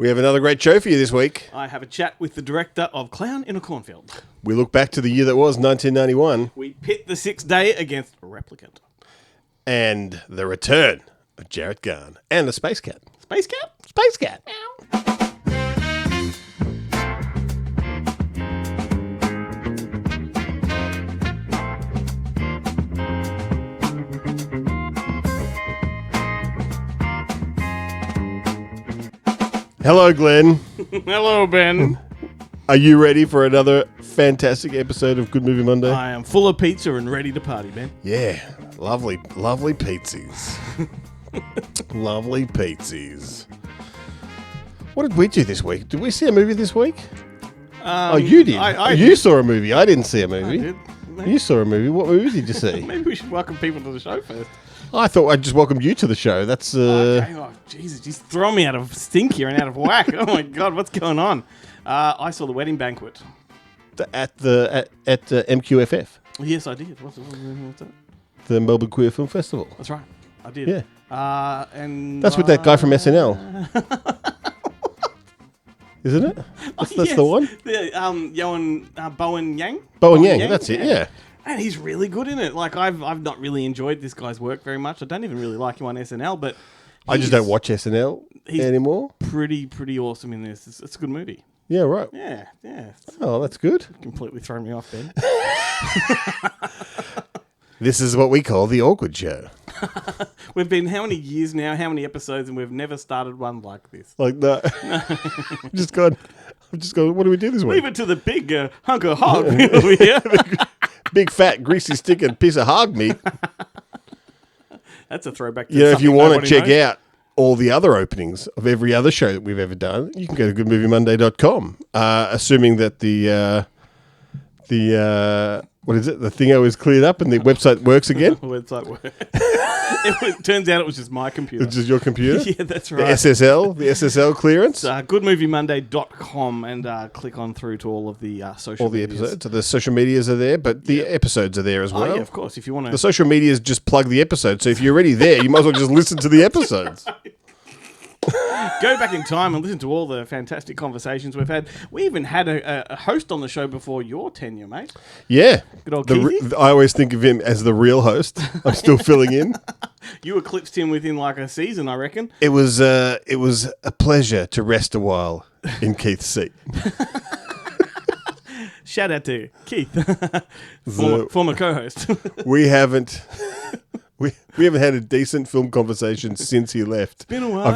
We have another great show for you this week. I have a chat with the director of Clown in a Cornfield. We look back to the year that was 1991. We pit the 6th day against Replicant. And the return of Jarret Gahan and the Space Cat. Space Cat? Space Cat. Meow. Hello, Glenn. Hello, Ben. Are you ready for another fantastic episode of Good Movie Monday? I am full of pizza and ready to party, Ben. Yeah, lovely pizzas. Lovely pizzas. What did we do this week? Did we see a movie this week? You did. You saw a movie. I didn't see a movie. I did. You saw a movie. What movie did you see? Maybe we should welcome people to the show first. I thought I just welcomed you to the show. That's Okay. Oh, Jesus, she's throwing me out of sync here and out of whack. Oh my God, what's going on? I saw The Wedding Banquet. at MQFF, Yes, I did. What's that? the Melbourne Queer Film Festival. That's right. I did. Yeah. And That's with that guy from SNL. Isn't it? That's yes, the one? Bowen Yang? Bowen Yang, that's it, yeah. And he's really good in it. Like, I've not really enjoyed this guy's work very much. I don't even really like him on SNL, but I just don't watch SNL anymore. Pretty awesome in this. It's a good movie. Yeah, right. Yeah. Oh, that's good. Completely thrown me off, Ben. This is what we call the awkward show. We've been how many years now, how many episodes, and we've never started one like this. Like that. I've just gone, what do we do this week? Leave it to the big hunk of hog over here. Big fat greasy stick and piece of hog meat. That's a throwback to if you something want to nobody check knows. out all the other openings of every other show that we've ever done, you can go to goodmoviemonday.com, assuming that the what is it? The thingo is cleared up and the website works again. The website works. Turns out it was just my computer. It's just your computer? Yeah, that's right. The SSL clearance? Goodmoviemonday.com and click on through to all of the social All the medias. episodes. So the social medias are there, but the episodes are there as well. Oh, yeah, of course. If you want The to... social medias just plug the episode, so if you're already there, you might as well just listen to the episodes. Go back in time and listen to all the fantastic conversations we've had. We even had a host on the show before your tenure, mate. Yeah. Good old Keithy. I always think of him as the real host. I'm still filling in. You eclipsed him within like a season, I reckon. It was a pleasure to rest a while in Keith's seat. Shout out to Keith, former co-host. We haven't had a decent film conversation since he left. It's been a while.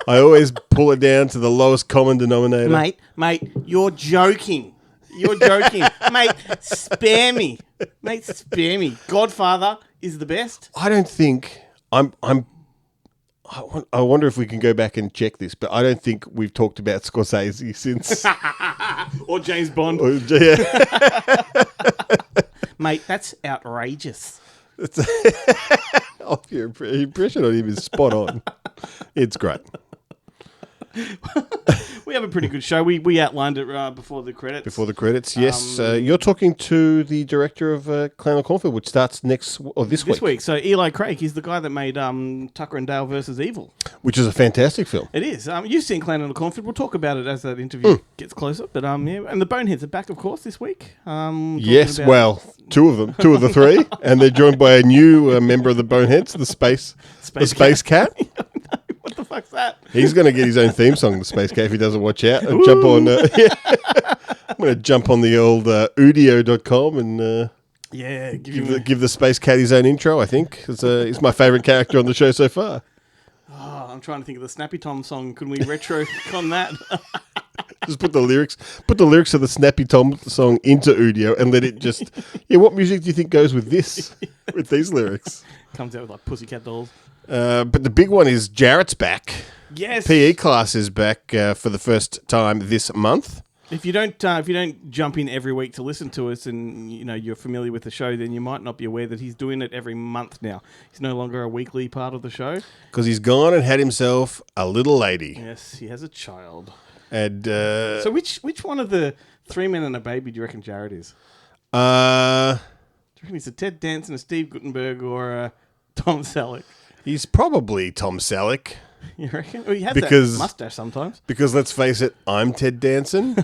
I always pull it down to the lowest common denominator. Mate, you're joking. Mate, spare me. Godfather is the best. I don't think I wonder if we can go back and check this, but I don't think we've talked about Scorsese since. Or James Bond. Yeah. Mate, that's outrageous. Your impression on him is spot on. It's great. We have a pretty good show. We outlined it before the credits. Before the credits, yes. You're talking to the director of Clown and Cornfield, which starts this week. This week. So Eli Craig, he's the guy that made Tucker and Dale versus Evil. Which is a fantastic film. It is. You've seen Clown and Cornfield. We'll talk about it as that interview gets closer. But yeah, and the Boneheads are back, of course, this week. Yes, well, two of the three, and they're joined by a new member of the Boneheads, the Space Cat. What the fuck's that? He's going to get his own theme song, the Space Cat, if he doesn't watch out. And jump on. I'm going to jump on the old udio.com and give the Space Cat his own intro. I think he's my favourite character on the show so far. Oh, I'm trying to think of the Snappy Tom song. Can we retro on that? Just put the lyrics of the Snappy Tom song into Udio and let it just. Yeah, what music do you think goes with this? With these lyrics? Comes out with like Pussycat Dolls. But the big one is Jarret's back. Yes. PE class is back for the first time this month. If you don't jump in every week to listen to us, and you're familiar with the show, then you might not be aware that he's doing it every month now. He's no longer a weekly part of the show because he's gone and had himself a little lady. Yes, he has a child. And so which one of the 3 Men and a Baby do you reckon Jarret is? Do you reckon he's a Ted Danson, a Steve Guttenberg, or a Tom Selleck? He's probably Tom Selleck. You reckon? Well, he has Because- that mustache sometimes. Because let's face it, I'm Ted Danson,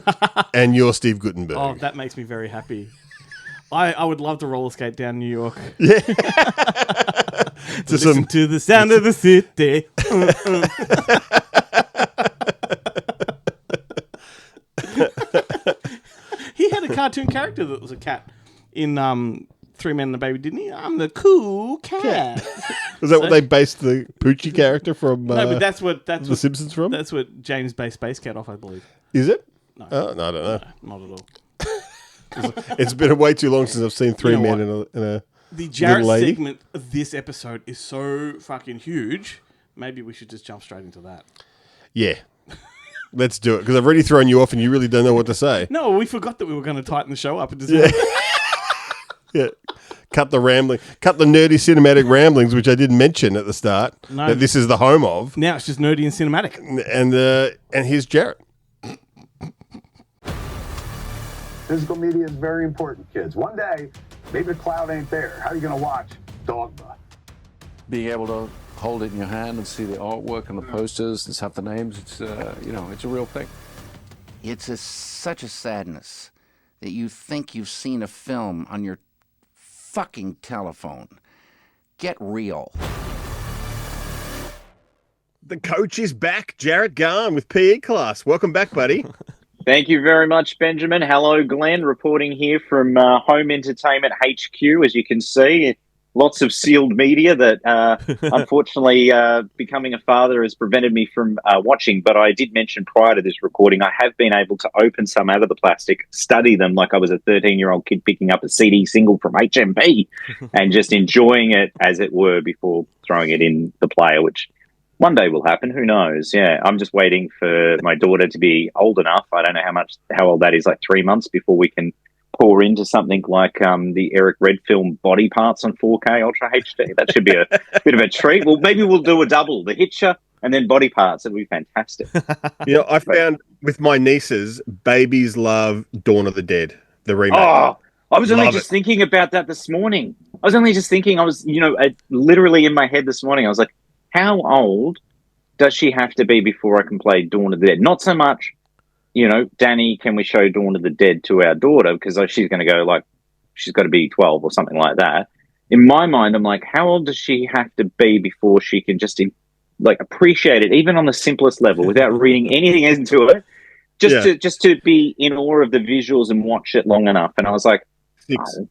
and you're Steve Guttenberg. Oh, that makes me very happy. I would love to roller skate down New York. Yeah. Listen to the sound of the city. He had a cartoon character that was a cat in Three Men and a Baby, didn't he? I'm the cool cat. Was that what they based the Poochie character from No, but that's what The Simpsons from? That's what James based Space Cat off, I believe. Is it? No. Oh, no, I don't know. No, not at all. It's been way too long since I've seen Three You know Men and a The little Jarret lady. segment of this episode is so fucking huge. Maybe we should just jump straight into that. Yeah. Let's do it, because I've already thrown you off and you really don't know what to say. No, we forgot that we were going to tighten the show up. And just Yeah. Cut the nerdy cinematic ramblings, which I didn't mention at the start, that this is the home of. Now it's just nerdy and cinematic. And here's Jarret. Physical media is very important, kids. One day, maybe the cloud ain't there. How are you going to watch Dogma? Being able to hold it in your hand and see the artwork and the posters and have the names, it's it's a real thing. It's such a sadness that you think you've seen a film on your fucking telephone. Get real. The coach is back, Jarret Gahan with PE class. Welcome back, buddy. Thank you very much, Benjamin. Hello, Glenn, reporting here from Home Entertainment HQ. As you can see, lots of sealed media that, unfortunately, becoming a father has prevented me from watching. But I did mention prior to this recording, I have been able to open some out of the plastic, study them like I was a 13-year-old kid picking up a CD single from HMP and just enjoying it, as it were, before throwing it in the player, which one day will happen. Who knows? Yeah, I'm just waiting for my daughter to be old enough. I don't know how old that is, like 3 months before we can pour into something like the Eric Red film Body Parts on 4K Ultra HD. That should be a bit of a treat. Well, maybe we'll do a double, the Hitcher and then Body Parts. It'll be fantastic. I found with my nieces, babies love Dawn of the Dead, the remake. Oh, I was only Love just it. thinking about that this morning. I was literally in my head this morning. I was like, how old does she have to be before I can play Dawn of the Dead? Not so much, Danny, can we show Dawn of the Dead to our daughter? Because she's going to go she's got to be 12 or something like that. In my mind, I'm like, how old does she have to be before she can just appreciate it, even on the simplest level, without reading anything into it, just to be in awe of the visuals and watch it long enough? And I was like,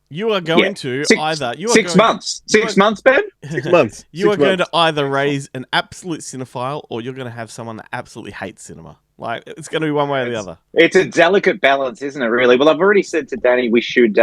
You are going to either... You are 6 months. 6 months, Ben? 6 months. You are going to either raise an absolute cinephile or you're going to have someone that absolutely hates cinema. It's going to be one way or the other. It's a delicate balance, isn't it, really? Well, I've already said to Danny we should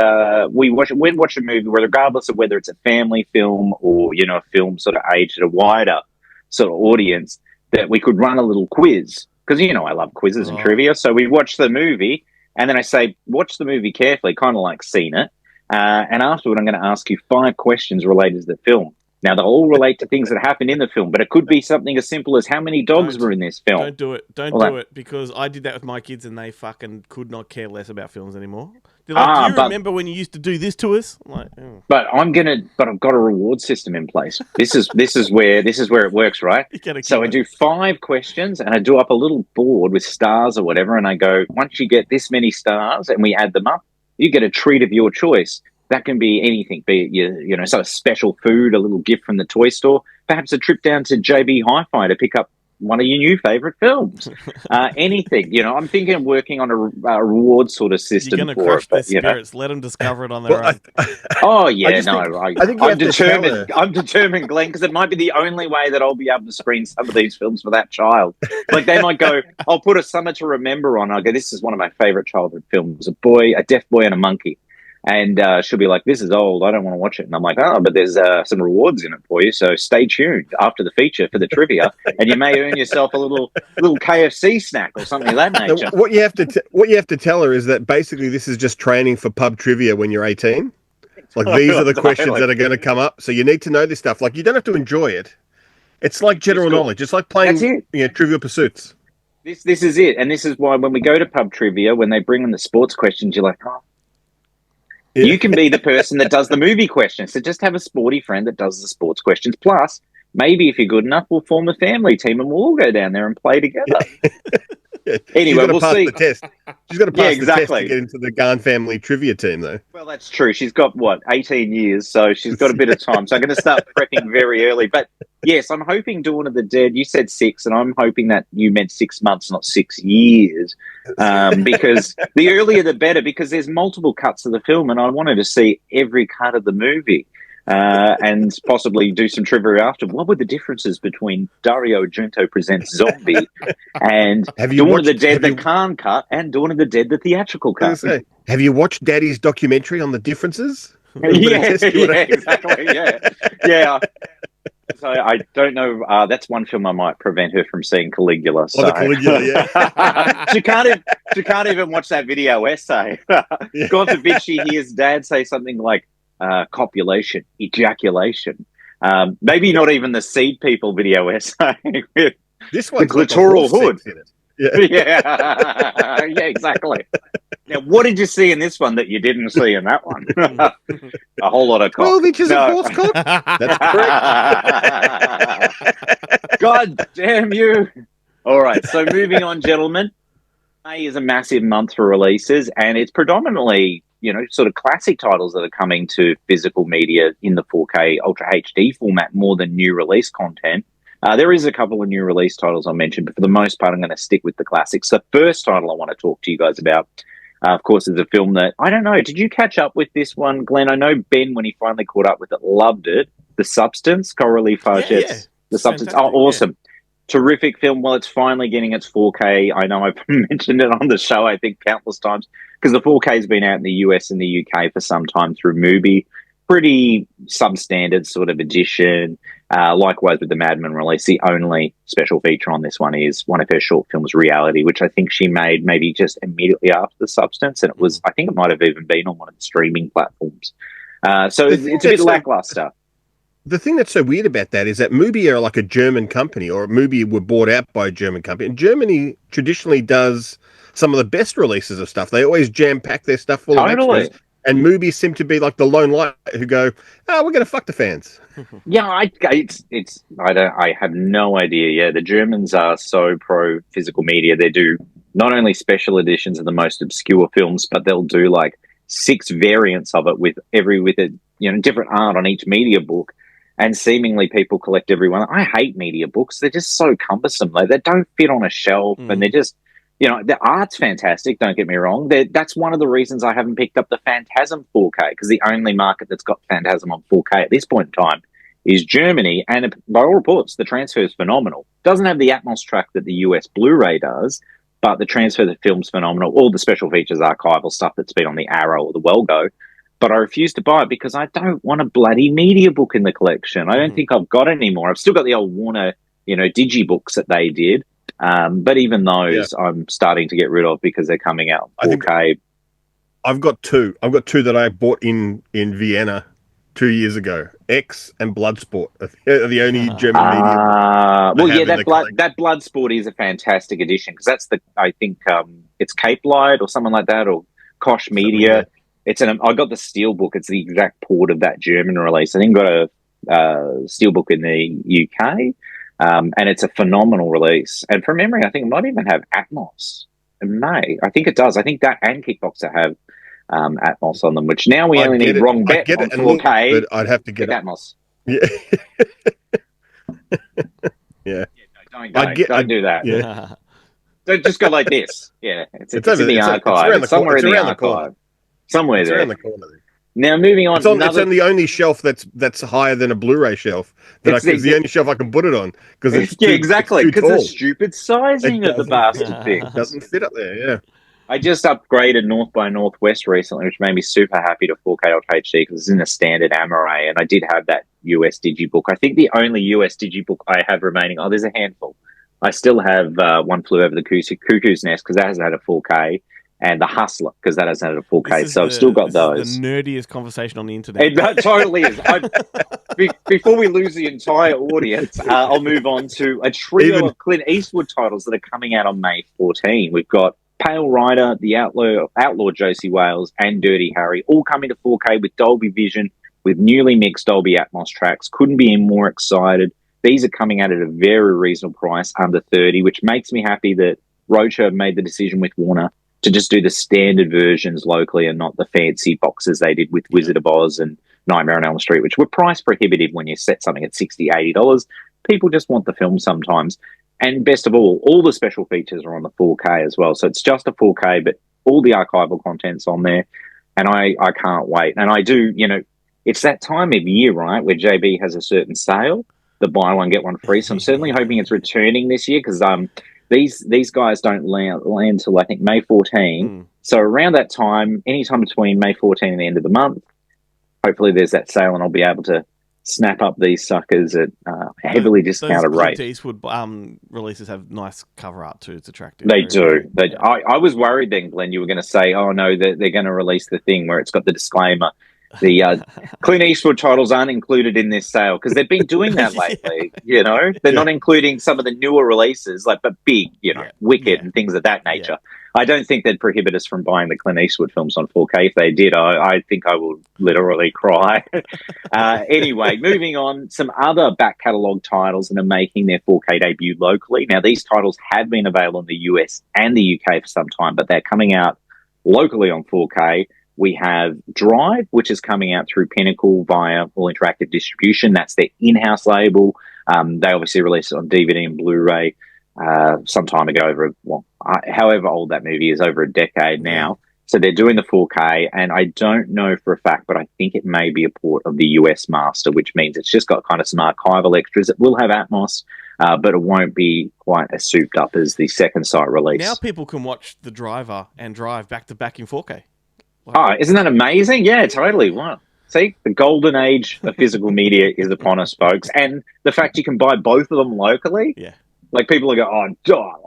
we'd watch a movie where, regardless of whether it's a family film or, a film sort of aimed at a wider sort of audience, that we could run a little quiz. Because, I love quizzes and trivia. So we watch the movie, and then I say, watch the movie carefully, kind of like seen it. And afterward, I'm going to ask you 5 questions related to the film. Now, they all relate to things that happened in the film, but it could be something as simple as how many dogs were in this film. Don't do it. Don't do it, because I did that with my kids and they fucking could not care less about films anymore. They're like, do you remember when you used to do this to us? I'm like, oh. But I've got a reward system in place. This is where it works, right? So I do 5 questions and I do up a little board with stars or whatever, and I go, once you get this many stars and we add them up, you get a treat of your choice. That can be anything, be it, so a special food, a little gift from the toy store, perhaps a trip down to JB Hi-Fi to pick up one of your new favourite films. Anything, I'm thinking of working on a reward sort of system. You're going to crush their spirits. Let them discover it on their own. I'm determined, Glenn, because it might be the only way that I'll be able to screen some of these films for that child. Like, they might go, I'll put a Summer to Remember on. I'll go, this is one of my favourite childhood films, a deaf boy and a monkey. And she'll be like, this is old, I don't want to watch it. And I'm like, but there's some rewards in it for you, so stay tuned after the feature for the trivia, and you may earn yourself a little KFC snack or something of that nature. What you have to tell her is that basically this is just training for pub trivia when you're 18. Like, these are the questions that are going to come up, so you need to know this stuff. Like, you don't have to enjoy it. It's like general knowledge. It's like playing Trivial Pursuits. This is it, and this is why when we go to pub trivia, when they bring in the sports questions, you're like, you can be the person that does the movie questions. So just have a sporty friend that does the sports questions. Plus, maybe if you're good enough, we'll form a family team and we'll all go down there and play together. Yeah. Anyway, we'll pass see. The test. She's got to pass exactly. the test to get into the Gahan family trivia team, though. Well, that's true. She's got, 18 years, so she's got a bit of time. So I'm going to start prepping very early. But yes, I'm hoping Dawn of the Dead, you said 6, and I'm hoping that you meant 6 months, not 6 years, because the earlier the better, because there's multiple cuts of the film, and I wanted to see every cut of the movie. And possibly do some trivia after. What were the differences between Dario Argento Presents Zombie and Dawn of the Dead, the Khan cut, and Dawn of the Dead, the theatrical cut? Have you watched Daddy's documentary on the differences? Yeah, exactly. Yeah. So I don't know. That's one film I might prevent her from seeing Caligula. So. The Caligula, yeah. she can't even watch that video essay. God forbid she hears Dad say something like, copulation, ejaculation. Maybe not even the Seed People video essay with this one's the clitoral hood. Yeah, exactly. Now, what did you see in this one that you didn't see in that one? A whole lot of cock. 12 inches of horse cock. That's correct. God damn you! All right, so moving on, gentlemen. May is a massive month for releases, and it's predominantly, sort of classic titles that are coming to physical media in the 4K Ultra HD format more than new release content. There is a couple of new release titles I'll mention, but for the most part, I'm going to stick with the classics. The first title I want to talk to you guys about, of course, is a film that, I don't know, did you catch up with this one, Glenn? I know Ben, when he finally caught up with it, loved it. The Substance, Coralie Farget's The Substance. Fantastic, awesome. Yeah. Terrific film. Well, it's finally getting its 4K. I know I've mentioned it on the show, I think, countless times, because the 4K has been out in the US and the UK for some time through Mubi. Pretty substandard sort of edition. Likewise with the Mad Men release, the only special feature on this one is one of her short films, Reality, which I think she made maybe just immediately after The Substance, and I think it might have even been on one of the streaming platforms. So it's a bit lackluster. The thing that's so weird about that is that Mubi are like a German company, or Mubi were bought out by a German company. And Germany traditionally does some of the best releases of stuff. They always jam-pack their stuff full of extras. And Mubi seem to be like the lone light who go, we're going to fuck the fans. Yeah, I have no idea. Yeah, the Germans are so pro physical media. They do not only special editions of the most obscure films, but they'll do like 6 variants of it with different art on each media book. And seemingly people collect every one. I hate media books. They're just so cumbersome. They don't fit on a shelf, and they're just, the art's fantastic, don't get me wrong. That's one of the reasons I haven't picked up the Phantasm 4K, because the only market that's got Phantasm on 4K at this point in time is Germany, and by all reports, the transfer is phenomenal. Doesn't have the Atmos track that the US Blu-ray does, but the transfer of the film's phenomenal. All the special features, archival stuff that's been on the Arrow or the Wellgo. But I refuse to buy it because I don't want a bloody media book in the collection. I don't think I've got any more. I've still got the old Warner, digibooks that they did. But even those I'm starting to get rid of because they're coming out 4K. I've got two. I've got 2 that I bought in Vienna 2 years ago. X and Bloodsport are the only German media. That Bloodsport is a fantastic edition, because that's I think it's Cape Light or something like that, or Koch Media. Like I got the Steelbook. It's the exact port of that German release. I think I got a Steelbook in the UK, and it's a phenomenal release. And from memory, I think it might even have Atmos. It may. I think it does. I think that and Kickboxer have Atmos on them, which now we only need Wrong Bet on 4K. But I'd have to get Atmos. Yeah. Yeah. Don't do that. Yeah. Don't just go like this. Yeah. It's in the archive. It's somewhere in the archive. Somewhere there. Around the corner. Now, moving on. It's on the only shelf that's higher than a Blu-ray shelf. It's the only shelf I can put it on, because it's exactly, because the stupid sizing of the bastard thing doesn't fit up there. Yeah. I just upgraded North by Northwest recently, which made me super happy to 4K Ultra HD, because it's in a standard Amaray, and I did have that US Digibook. I think the only US Digibook I have remaining. There's a handful. I still have One Flew Over the Cuckoo's Nest, because that hasn't had a 4K. And The Hustler, because that hasn't had a 4K, so I've still got those. The nerdiest conversation on the internet. It totally is. Before we lose the entire audience, I'll move on to a trio of Clint Eastwood titles that are coming out on May 14. We've got Pale Rider, The Outlaw Josie Wales, and Dirty Harry, all coming to 4K with Dolby Vision, with newly mixed Dolby Atmos tracks. Couldn't be more excited. These are coming out at a very reasonable price, under 30, which makes me happy that Rocha made the decision with Warner to just do the standard versions locally and not the fancy boxes they did with Wizard of Oz and Nightmare on Elm Street, which were price prohibitive when you set something at $60, $80. People just want the film sometimes. And best of all the special features are on the 4K as well. So it's just a 4K, but all the archival content's on there. And I can't wait. And I do, it's that time of year, right, where JB has a certain sale, the buy one, get one free. So I'm certainly hoping it's returning this year because these guys don't land till I think May 14. So around that time, anytime between May 14 and the end of the month, hopefully there's that sale and I'll be able to snap up these suckers at a heavily discounted rate. Clint Eastwood releases have nice cover art too. It's attractive. They do. I was worried then, Glenn, you were going to say, oh no, they're going to release the thing where it's got the disclaimer. The Clint Eastwood titles aren't included in this sale because they've been doing that lately. They're not including some of the newer releases, but big, Wicked and things of that nature. I don't think they'd prohibit us from buying the Clint Eastwood films on 4K. If they did, I think I will literally cry. Anyway, moving on, some other back catalogue titles that are making their 4K debut locally. Now, these titles have been available in the US and the UK for some time, but they're coming out locally on 4K. We have Drive, which is coming out through Pinnacle via All Interactive Distribution. That's their in-house label. They obviously released it on DVD and Blu-ray some time ago, however old that movie is, over a decade now. So they're doing the 4K, and I don't know for a fact, but I think it may be a port of the US master, which means it's just got kind of some archival extras. It will have Atmos, but it won't be quite as souped up as the second site release. Now people can watch The Driver and Drive back-to-back in 4K. Isn't that amazing? Yeah, totally. Wow. See, the golden age of physical media is upon us, folks. And the fact you can buy both of them locally. Yeah. Like, people will go,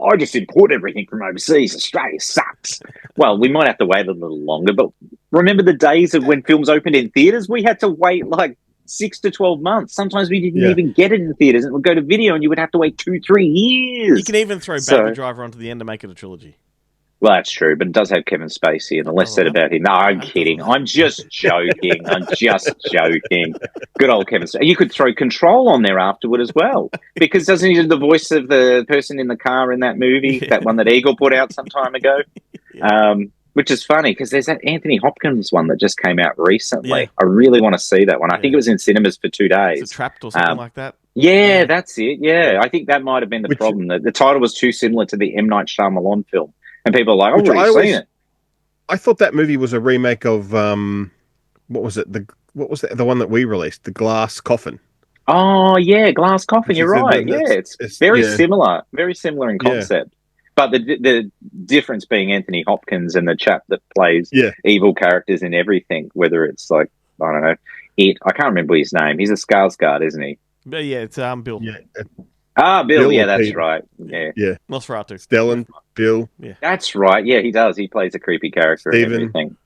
I just import everything from overseas. Australia sucks. Well, we might have to wait a little longer, but remember the days of when films opened in theaters? We had to wait 6 to 12 months. Sometimes we didn't even get it in theaters. It would go to video and you would have to wait 2-3 years. You can even throw Baby Driver onto the end to make it a trilogy. Well, that's true, but it does have Kevin Spacey, and the less said about him. No, I'm kidding. I'm just joking. Good old Kevin Spacey. You could throw Control on there afterward as well, because doesn't he do the voice of the person in the car in that movie, that one that Eagle put out some time ago? Which is funny, because there's that Anthony Hopkins one that just came out recently. Yeah. I really want to see that one. I think it was in cinemas for 2 days. Is it Trapped or something like that? Yeah, that's it. Yeah, I think that might have been the problem. The title was too similar to the M. Night Shyamalan film. And people are like, I've already seen it. I thought that movie was a remake of what was it? The one that we released, The Glass Coffin. Oh yeah, Glass Coffin. You're right. Yeah, it's very similar in concept. But the difference being Anthony Hopkins and the chap that plays evil characters in everything, whether it's I don't know, I can't remember his name. He's a Skarsgård, isn't he? But yeah, it's Bill. Yeah. Bill, yeah, that's right. Yeah. Nosferatu. Stellan, Bill. Yeah. That's right. Yeah, he does. He plays a creepy character and everything.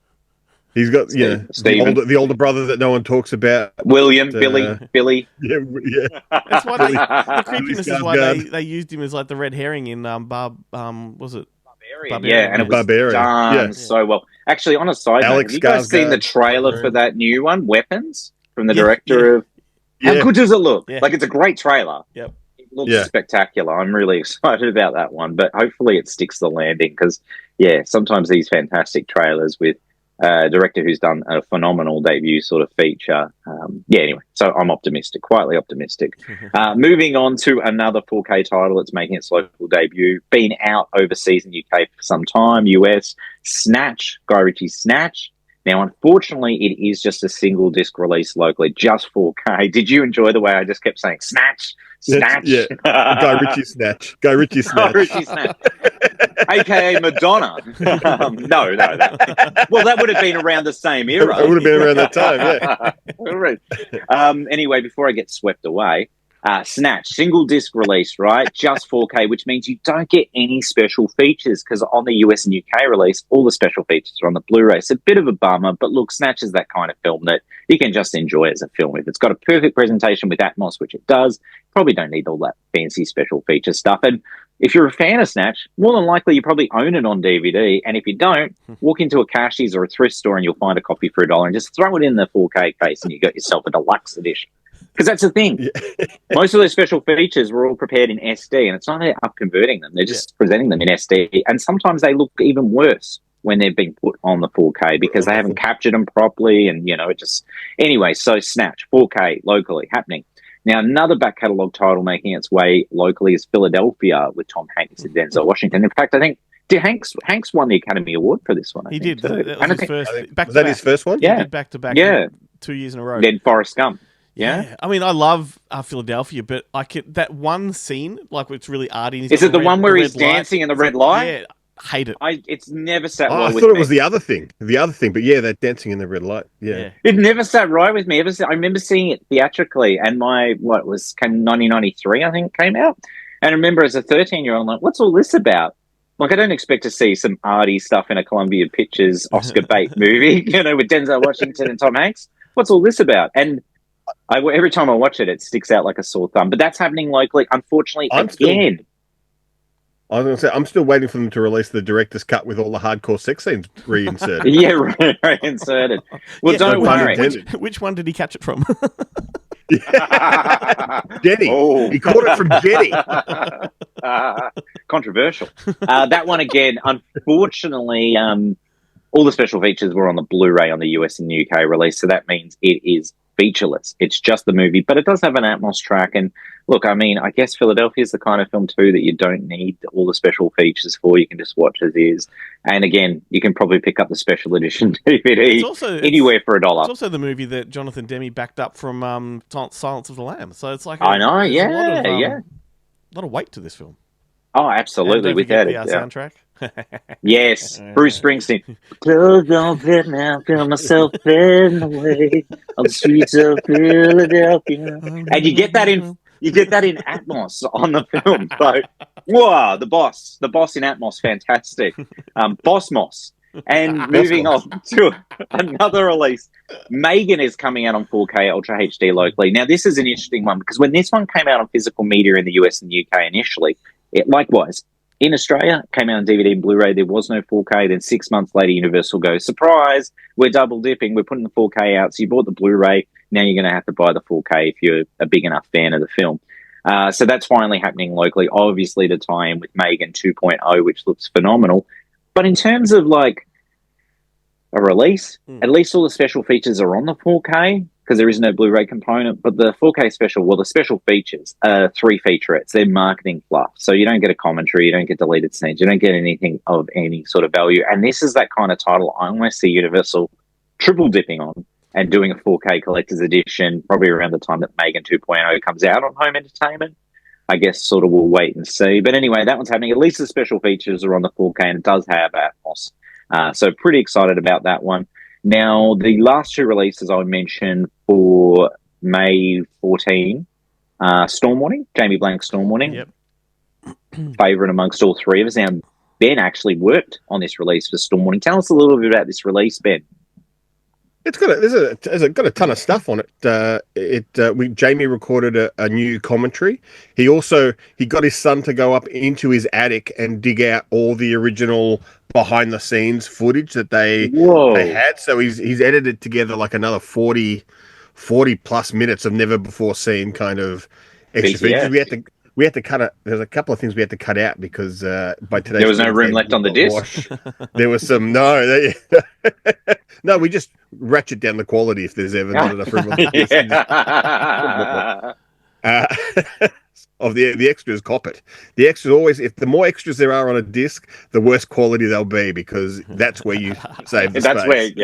He's got, the older brother that no one talks about. William, Billy. Yeah. That's why the creepiness is why they used him as the red herring in was it? Barbarian. Yeah, and it was done so well. Actually, on a side note, have you guys seen the trailer for that new one, Weapons, from the director of... How good does it look? Yeah. It's a great trailer. Yep. Looks spectacular. I'm really excited about that one, but hopefully it sticks the landing because, sometimes these fantastic trailers with a director who's done a phenomenal debut sort of feature. Anyway, so I'm optimistic, quietly optimistic. Moving on to another 4K title that's making its local debut, been out overseas in the UK for some time, US, Snatch, Guy Ritchie's Snatch. Now, unfortunately, it is just a single disc release locally, just 4K. Did you enjoy the way I just kept saying Snatch? Snatch? Yeah. Guy Ritchie Snatch. Guy Ritchie Snatch. AKA Madonna. No. That would have been around the same era. It would have been around that time, yeah. Anyway, before I get swept away, Snatch, single disc release, right? Just 4K, which means you don't get any special features because on the US and UK release, all the special features are on the Blu-ray. It's a bit of a bummer, but look, Snatch is that kind of film that you can just enjoy as a film. If it's got a perfect presentation with Atmos, which it does, probably don't need all that fancy special feature stuff. And if you're a fan of Snatch, more than likely you probably own it on DVD. And if you don't, walk into a Cashies or a thrift store and you'll find a copy for $1 and just throw it in the 4K case and you got yourself a deluxe edition. Because that's the thing. Most of those special features were all prepared in SD, and it's not they're up converting them; they're just presenting them in SD. And sometimes they look even worse when they've been put on the 4K because they haven't captured them properly, and it just anyway. So Snatch 4K locally happening now. Another back catalogue title making its way locally is Philadelphia with Tom Hanks and Denzel Washington. In fact, I think Hanks won the Academy Award for this one. He did. That was his first. Was that his first one? Yeah, back to back. Yeah, 2 years in a row. Then Forrest Gump. Yeah, I mean, I love Philadelphia, but that one scene, like it's really arty. Is it the one where he's dancing in the red light? Yeah, hate it. It's never sat well with me. I thought it was the other thing, but yeah, that dancing in the red light. Yeah. It never sat right with me. I remember seeing it theatrically, and came 1993, I think, came out. And I remember as a 13-year-old, I'm like, what's all this about? Like, I don't expect to see some arty stuff in a Columbia Pictures Oscar bait movie, with Denzel Washington and Tom Hanks. What's all this about? And every time I watch it, it sticks out like a sore thumb. But that's happening locally, unfortunately, again. I was going to say, I'm still waiting for them to release the director's cut with all the hardcore sex scenes reinserted. Reinserted. Well, don't worry. Which one did he catch it from? Jenny. Oh. He caught it from Jenny. Controversial. That one, again, unfortunately, all the special features were on the Blu-ray on the US and UK release, so that means it is featureless. It's just the movie, but it does have an Atmos track. And look, I mean, I guess Philadelphia is the kind of film too that you don't need all the special features for. You can just watch as is. And again, you can probably pick up the special edition DVD anywhere for $1. It's also the movie that Jonathan Demme backed up from Silence of the Lambs. So it's like I know, a lot of weight to this film. Oh, absolutely. Without it, soundtrack. Yes, Bruce Springsteen. Clothes don't fit now, feel myself fading away on the streets of Philadelphia. And you get that in Atmos on the film. So, wow, the boss in Atmos, fantastic. Boss Moss. And moving on to another release, Megan is coming out on 4K Ultra HD locally. Now, this is an interesting one because when this one came out on physical media in the US and the UK initially, it likewise. In Australia, it came out on DVD and Blu-ray. There was no 4K. Then 6 months later, Universal goes, surprise, we're double dipping. We're putting the 4K out. So you bought the Blu-ray. Now you're going to have to buy the 4K if you're a big enough fan of the film. So that's finally happening locally, obviously to tie in with Megan 2.0, which looks phenomenal. But in terms of like a release, at least all the special features are on the 4K because there is no Blu-ray component. But the 4K the special features are 3 featurettes. They're marketing fluff. So you don't get a commentary, you don't get deleted scenes, you don't get anything of any sort of value. And this is that kind of title I almost see Universal triple dipping on and doing a 4K collector's edition probably around the time that Megan 2.0 comes out on home entertainment. I guess sort of we'll wait and see. But anyway, that one's happening. At least the special features are on the 4K and it does have Atmos. So pretty excited about that one. Now, the last 2 releases I mentioned for May 14, Storm Warning, Jamie Blank's Storm Warning. Yep. Favourite amongst all 3 of us. Now, Ben actually worked on this release for Storm Warning. Tell us a little bit about this release, Ben. It's got got a ton of stuff on it. Jamie recorded a new commentary. He got his son to go up into his attic and dig out all the original behind the scenes footage that they had. So he's edited together like another 40 plus minutes of never before seen kind of extra features. We had to cut it. There's a couple of things we had to cut out because by today there was no room left on the disc. There was some no. We just ratchet down the quality if there's ever not enough room on the disc. Of the extras, cop it. The extras always, if the more extras there are on a disc, the worse quality they'll be because that's where you save the space.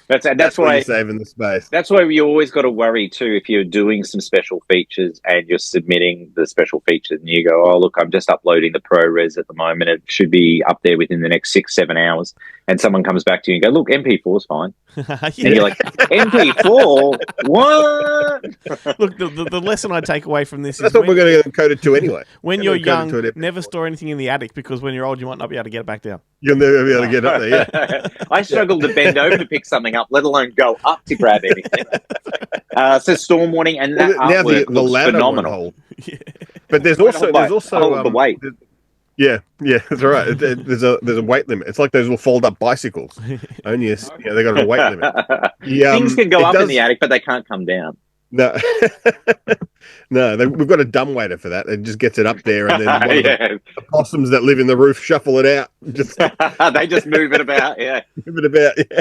That's why you're saving the space. That's why you always got to worry too if you're doing some special features and you're submitting the special features and you go, oh look, I'm just uploading the ProRes at the moment. It should be up there within the next 6-7 hours. And someone comes back to you and go, look, MP4 is fine. And you're like, MP4? What? Look, the lesson I take away from this that's what we're going to get encoded to anyway. When you're young, never store anything in the attic because when you're old, you might not be able to get it back down. You'll never be able to get up there, yeah. I struggled to bend over to pick something up, let alone go up to grab anything. So Storm Warning, and that now artwork the ladder phenomenal. Yeah. But there's also the weight. Yeah, that's right. There's a weight limit. It's like those little fold up bicycles. Only they got a weight limit. Things can go up in the attic, but they can't come down. No, no, we've got a dumbwaiter for that. It just gets it up there, and then one of the possums that live in the roof shuffle it out. Just they just move it about. Yeah, move it about. Yeah.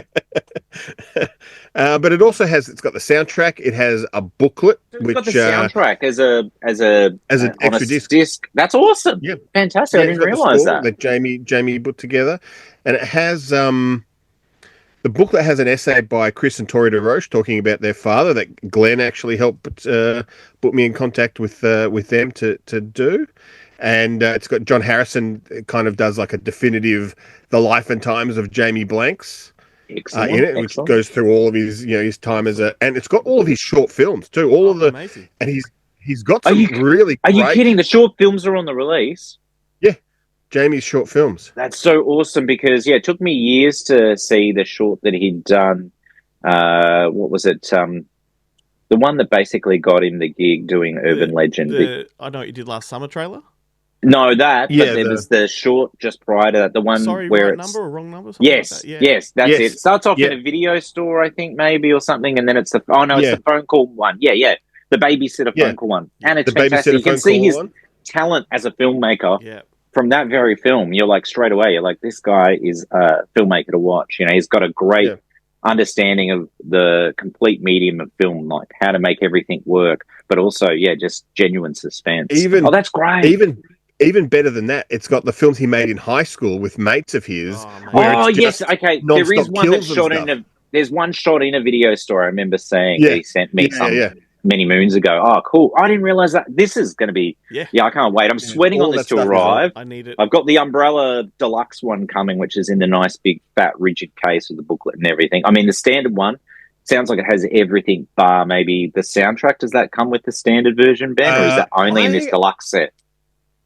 But it's got the soundtrack. It has a booklet, it's got the soundtrack as an extra disc. That's awesome. Yeah, fantastic. I didn't realize that Jamie put together, and it has the booklet has an essay by Chris and Tori DeRoche talking about their father that Glenn actually helped put me in contact with them to do. And it's got John Harrison kind of does like a definitive the life and times of Jamie Blanks in it, which goes through all of his time as and it's got all of his short films too. Amazing. And he's got some really Are you kidding? The short films are on the release? Jamie's short films. That's so awesome because it took me years to see the short that he'd done. What was it? The one that basically got him the gig doing Urban Legend. I know what you did last summer trailer. No, that. Yeah, but there was the short just prior to that. The one where it's number or wrong number. Yes, like that. Yes, that's it. It starts off in a video store, I think, maybe or something, and then it's it's the phone call one. Yeah. The babysitter phone call one, and it's fantastic. You can see his talent as a filmmaker. Yeah. From that very film, you're like straight away, you're like, this guy is a filmmaker to watch. He's got a great understanding of the complete medium of film, like how to make everything work, but also, just genuine suspense. That's great. Even better than that, it's got the films he made in high school with mates of his. Yes, okay. There is one that's shot there's one shot in a video store. I remember saying he sent me many moons ago. Oh, cool. I didn't realize that. This is going to be... Yeah, I can't wait. I'm sweating on this to arrive. I need it. I've got the Umbrella Deluxe one coming, which is in the nice, big, fat, rigid case with the booklet and everything. I mean, the standard one sounds like it has everything bar maybe the soundtrack. Does that come with the standard version, Ben, or is that only in this deluxe set?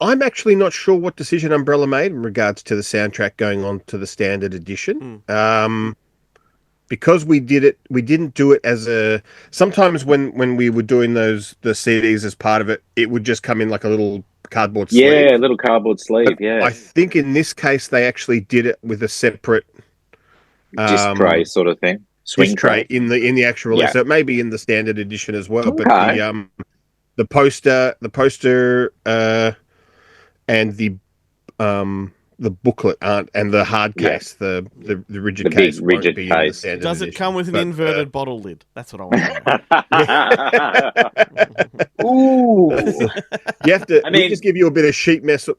I'm actually not sure what decision Umbrella made in regards to the soundtrack going on to the standard edition. Because we didn't do it as a... Sometimes when we were doing the CDs as part of it, it would just come in like a little cardboard sleeve. Yeah, a little cardboard sleeve, I think in this case, they actually did it with a separate... disc tray sort of thing. Swing tray in the actual release. So it may be in the standard edition as well. Okay. But the poster and the booklet aren't, and the hard case, the rigid case, big rigid case. Does it come with an inverted bottle lid? That's what I want. Ooh, you have to. We just give you a bit of sheet metal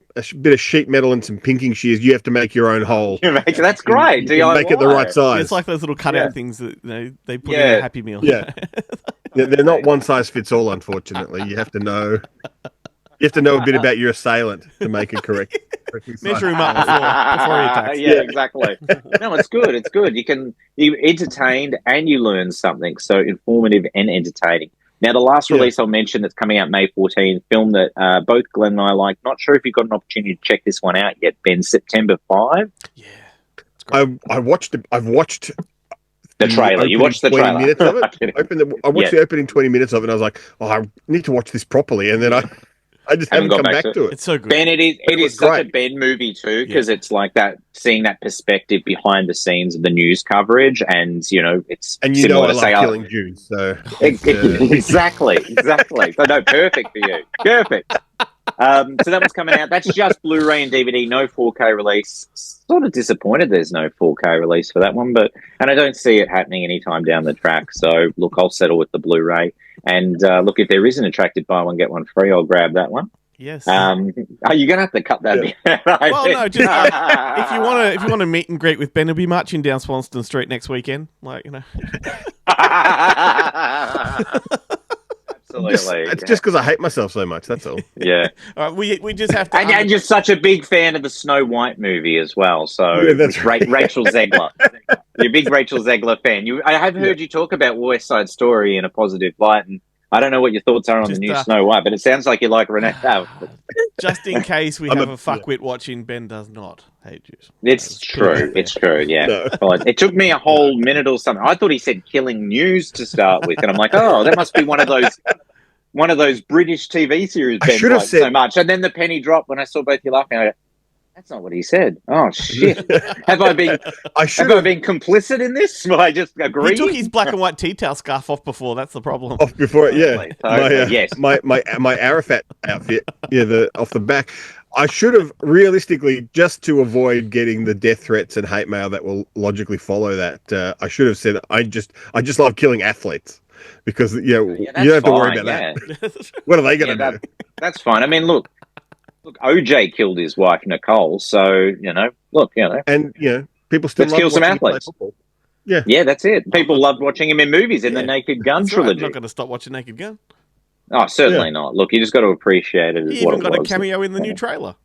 and some pinking shears. You have to make your own hole. That's great. You make it the right size. It's like those little cutout things that they put in a Happy Meal. Yeah, they're not one size fits all. Unfortunately, you have to know. You have to know a bit about your assailant to make it correct. Measure him up before he attacks. Yeah, exactly. No, it's good. It's good. You entertained and you learn something. So informative and entertaining. Now, the last release I'll mention that's coming out May 14th, film that both Glenn and I like. Not sure if you've got an opportunity to check this one out yet, Ben. September 5. Yeah, I watched it. I've watched the trailer. You watched the trailer. Minutes of it. I watched the opening 20 minutes of it, and I was like, I need to watch this properly. And then I just haven't come back to it. It's so good. Ben, it is such a Ben movie too, because it's like that, seeing that perspective behind the scenes of the news coverage, and it's similar to killing Jews, so exactly. So no, perfect for you, perfect. So that one's coming out. That's just Blu-ray and DVD, no 4K release. Sort of disappointed there's no 4K release for that one, and I don't see it happening anytime down the track. So look, I'll settle with the Blu-ray. And look, if there is an attractive buy one get one free, I'll grab that one. Yes. Are you going to have to cut that bit? Well, no. Just if you want to meet and greet with Ben, he'll be marching down Swanston Street next weekend. Absolutely. It's just because I hate myself so much. That's all. Yeah. All right. We just have to. And you're such a big fan of the Snow White movie as well. So that's right. Rachel Zegler. You're a big Rachel Zegler fan. I have heard you talk about West Side Story in a positive light, and I don't know what your thoughts are on the new Snow White, but it sounds like you like Renee. Just in case we have a fuckwit watching, Ben does not hate Jews. It's true. It's true. Yeah. No. It took me a whole minute or something. I thought he said killing news to start with, and I'm like, oh, that must be one of those British TV series Ben likes so much. And then the penny dropped when I saw both you laughing. I go, That's not what he said. Oh shit! Have I been complicit in this? Well, I just agree. He took his black and white tea towel scarf off before. That's the problem. Off before, yeah. Totally, yes. My Arafat outfit, off the back. I should have realistically, just to avoid getting the death threats and hate mail that will logically follow that. I should have said I just love killing athletes because you don't have to worry about that. What are they going to do? That's fine. I mean, look, OJ killed his wife Nicole, so and people still let's kill some athletes. Yeah, that's it. People loved watching him in movies in the Naked Gun trilogy. Right. I'm not going to stop watching Naked Gun. Oh, certainly not. Look, you just got to appreciate it. He even got a cameo in the new trailer.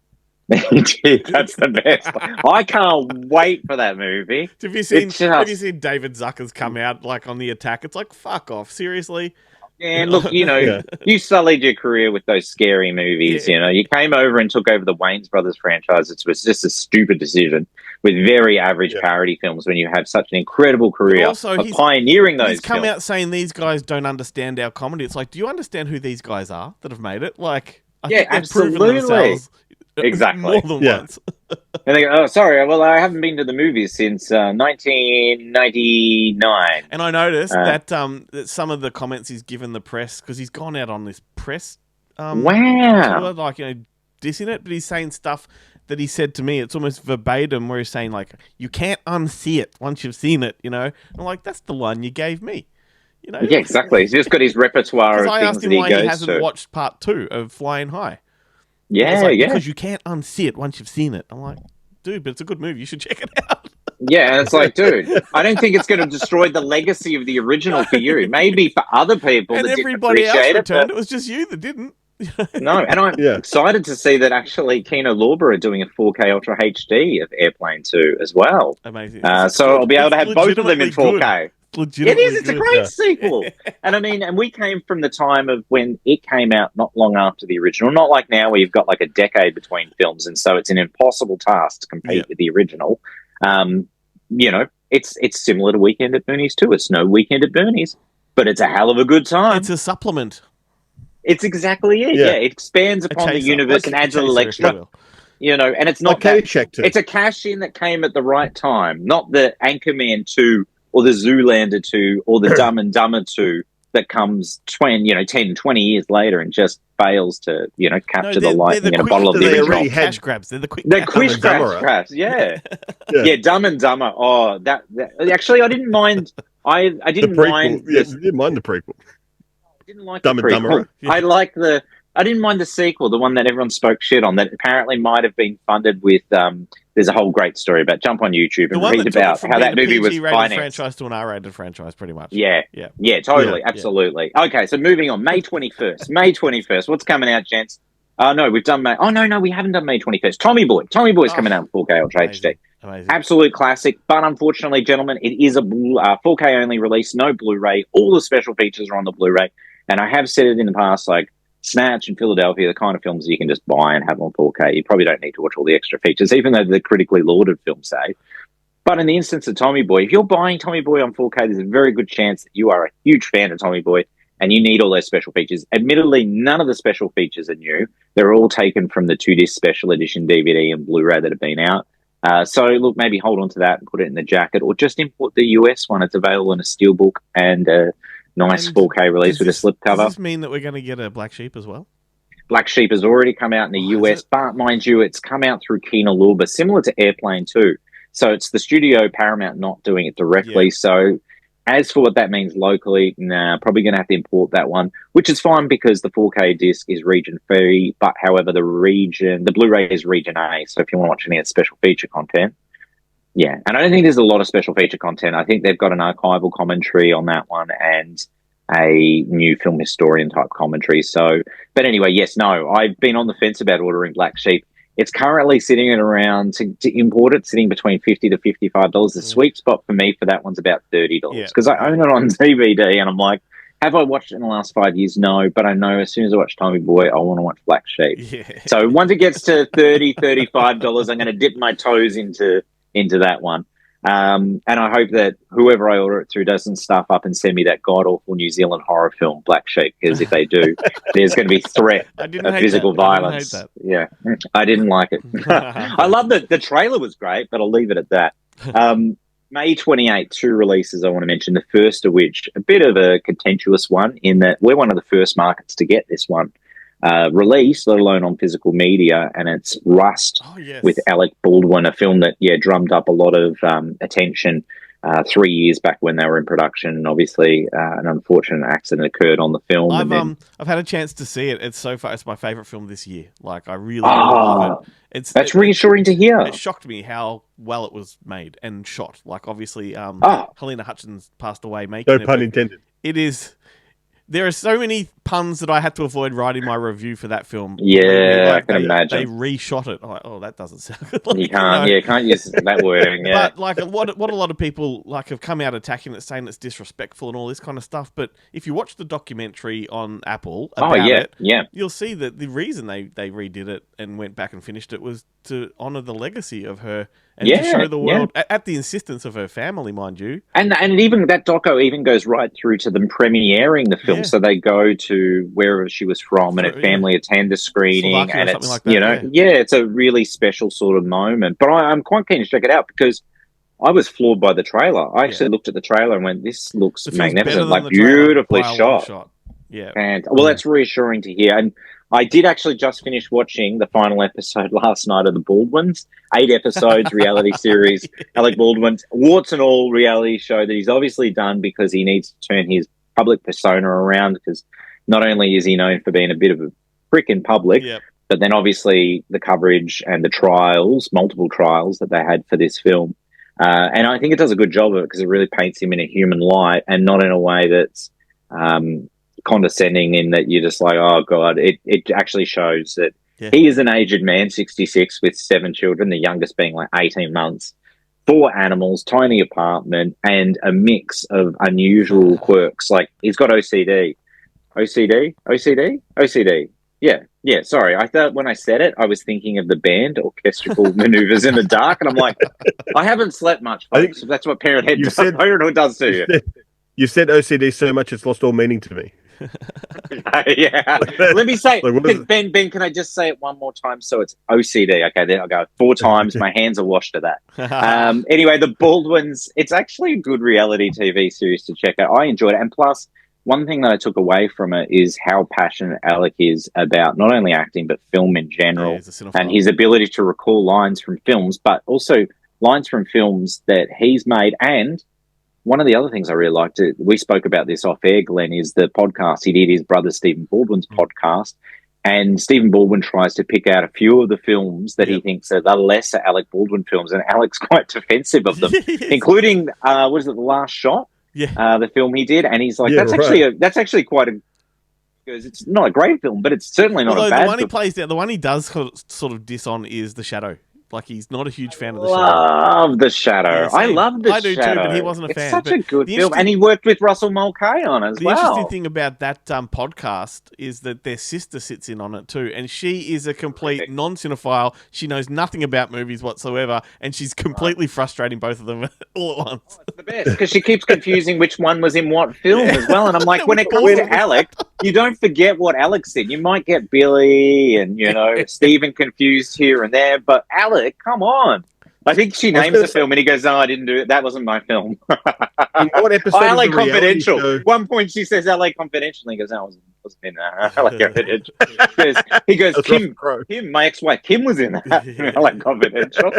That's the best. I can't wait for that movie. Have you seen David Zucker's come out like on The Attack? It's like, fuck off, seriously. And look, you sullied your career with those scary movies. Yeah. You came over and took over the Wayans Brothers franchise. It was just a stupid decision with very average parody films when you have such an incredible career of pioneering those. He's come out saying these guys don't understand our comedy. It's like, do you understand who these guys are that have made it? Like, I think they've proven themselves exactly more than once. And they go, oh, sorry, well, I haven't been to the movies since 1999. And I noticed that some of the comments he's given the press, because he's gone out on this press tour, like, dissing it, but he's saying stuff that he said to me. It's almost verbatim where he's saying, like, you can't unsee it once you've seen it, And I'm like, that's the line you gave me. Yeah, exactly. He's just got his repertoire of I things asked him that he why goes he hasn't to. watched part 2 of Flying High. Yeah. Because you can't unsee it once you've seen it. I'm like, dude, but it's a good movie. You should check it out. Yeah, and it's like, dude, I don't think it's going to destroy the legacy of the original for you. Maybe for other people and that didn't everybody else appreciate returned. It was just you that didn't. No, and I'm excited to see that actually Kino Lorber are doing a 4K Ultra HD of Airplane 2 as well. Amazing. So I'll be able to have both of them in 4K. It is. It's a great sequel. And I mean, and we came from the time of when it came out not long after the original. Not like now where you've got like a decade between films, and so it's an impossible task to compete with the original. It's similar to Weekend at Bernie's too. It's no Weekend at Bernie's, but it's a hell of a good time. It's a supplement. It's exactly it. Yeah, it expands upon the universe and adds a little extra. And it's not it's a cash in that came at the right time, not the Anchorman 2 or the Zoolander 2 or the Dumb and Dumber 2 that comes 10, 20 years later and just fails to, capture the lightning in a bottle of the original. Cash grabs. They're the quick grabs. Yeah. Dumb and Dumber. Oh, that actually, I didn't mind. I didn't mind. You didn't mind the prequel. I didn't like the prequel. I didn't mind the sequel, the one that everyone spoke shit on, that apparently might have been funded with. There's a whole great story about. Jump on YouTube and read about how that movie was financed. Franchise to an R-rated franchise, pretty much. Yeah, totally, absolutely. Yeah. Okay, so moving on, May 21st. May 21st. What's coming out, gents? No, we've done May. Oh no, we haven't done May 21st. Tommy Boy's coming out in 4K Ultra HD. Amazing. Absolute classic, but unfortunately, gentlemen, it is a 4K only release, no Blu-ray. All the special features are on the Blu-ray, and I have said it in the past, like Snatch and Philadelphia, the kind of films you can just buy and have on 4K. You probably don't need to watch all the extra features, even though the critically lauded films say. But in the instance of Tommy Boy, if you're buying Tommy Boy on 4K, there's a very good chance that you are a huge fan of Tommy Boy and you need all those special features. Admittedly, none of the special features are new. They're all taken from the 2-disc special edition DVD and Blu-ray that have been out. So, look, maybe hold on to that and put it in the jacket, or just import the US one. It's available in a steelbook and a nice 4K release with a slipcover. Does this mean that we're going to get a Black Sheep as well? Black Sheep has already come out in the US, but mind you, it's come out through Kino Lorber, similar to Airplane 2. So it's the studio Paramount not doing it directly. Yeah. So as for what that means locally, probably going to have to import that one, which is fine because the 4K disc is region free, but however, the Blu-ray is region A. So if you want to watch any of the special feature content, yeah. And I don't think there's a lot of special feature content. I think they've got an archival commentary on that one and a new film historian type commentary. So, but anyway, yes, no, I've been on the fence about ordering Black Sheep. It's currently sitting at around, to import it, sitting between $50 to $55. The sweet spot for me for that one's about $30 because I own it on DVD and I'm like, have I watched it in the last 5 years? No, but I know as soon as I watch Tommy Boy, I want to watch Black Sheep. Yeah. So once it gets to $30, $35, I'm going to dip my toes into that one. And I hope that whoever I order it through doesn't stuff up and send me that god-awful New Zealand horror film, Black Sheep, because if they do, there's going to be threat of physical violence. Yeah, I didn't like it. I love that the trailer was great, but I'll leave it at that. May 28, 2 releases I want to mention, the first of which, a bit of a contentious one in that we're one of the first markets to get this one released, let alone on physical media, and it's Rust with Alec Baldwin, a film that drummed up a lot of attention 3 years back when they were in production. And obviously, an unfortunate accident occurred on the film. I've had a chance to see it. It's my favorite film this year. Like I really love it. That's reassuring to hear. It shocked me how well it was made and shot. Like obviously, Helena Hutchins passed away making it. No pun intended. It is. There are so many puns that I had to avoid writing my review for that film. Yeah, I can imagine. They reshot it. I'm like, oh, that doesn't sound good. You can't use that wording. Yeah. But like what a lot of people like have come out attacking it, saying it's disrespectful and all this kind of stuff. But if you watch the documentary on Apple about it, you'll see that the reason they redid it and went back and finished it was to honour the legacy of her and to show the world at the insistence of her family, mind you. And even that doco even goes right through to them premiering the film. So they go to wherever she was from, and her family attend the screening, Slovakia, and it's like that, it's a really special sort of moment. But I'm quite keen to check it out because I was floored by the trailer. I actually looked at the trailer and went, "This looks magnificent, like beautifully shot." Yeah, and that's reassuring to hear. And I did actually just finish watching the final episode last night of The Baldwins. 8 episodes, reality series. Alec Baldwin's warts and all reality show that he's obviously done because he needs to turn his public persona around, because not only is he known for being a bit of a prick in public, but then obviously the coverage and the trials, multiple trials that they had for this film. And I think it does a good job of it because it really paints him in a human light and not in a way that's condescending, in that you're just like, oh God, it actually shows that he is an aged man, 66, with 7 children, the youngest being like 18 months, 4 animals, tiny apartment, and a mix of unusual quirks. Like he's got OCD. Yeah, sorry. I thought when I said it, I was thinking of the band Orchestral Maneuvers in the Dark, and I'm like, I haven't slept much, folks. That's what Parenthood does to you. You said OCD so much it's lost all meaning to me. Let me say, Ben, can I just say it one more time? So it's OCD. Okay, there I go. 4 times. My hands are washed to that. Anyway, The Baldwins, it's actually a good reality TV series to check out. I enjoyed it. And plus, one thing that I took away from it is how passionate Alec is about not only acting, but film in general, and his ability to recall lines from films, but also lines from films that he's made. And one of the other things I really liked, we spoke about this off air, Glenn, is the podcast. He did his brother Stephen Baldwin's podcast, and Stephen Baldwin tries to pick out a few of the films that he thinks are the lesser Alec Baldwin films, and Alec's quite defensive of them, including, what is it, The Last Shot? The film he did, and he's like, that's actually quite a, because it's not a great film, but it's certainly not a bad film. The one he does sort of diss on is The Shadow. Like, he's not a huge fan of The Shadow. Love The Shadow. I love The Shadow. I do too, but he wasn't a fan. It's such a good film. And he worked with Russell Mulcahy on it as well. The interesting thing about that podcast is that their sister sits in on it too, and she is a complete non-cinephile. She knows nothing about movies whatsoever, and she's completely frustrating both of them all at once. It's the best, because she keeps confusing which one was in what film as well. And I'm like, when it comes to Alec, you don't forget what Alec said. You might get Billy and, Stephen confused here and there, but Alec, come on. I think she names the film and he goes, "No, I didn't do it. That wasn't my film." In what episode LA Confidential. One point she says LA Confidential and he goes, "No, I wasn't in LA Confidential." He goes, Kim, my ex-wife Kim was in that. LA Confidential.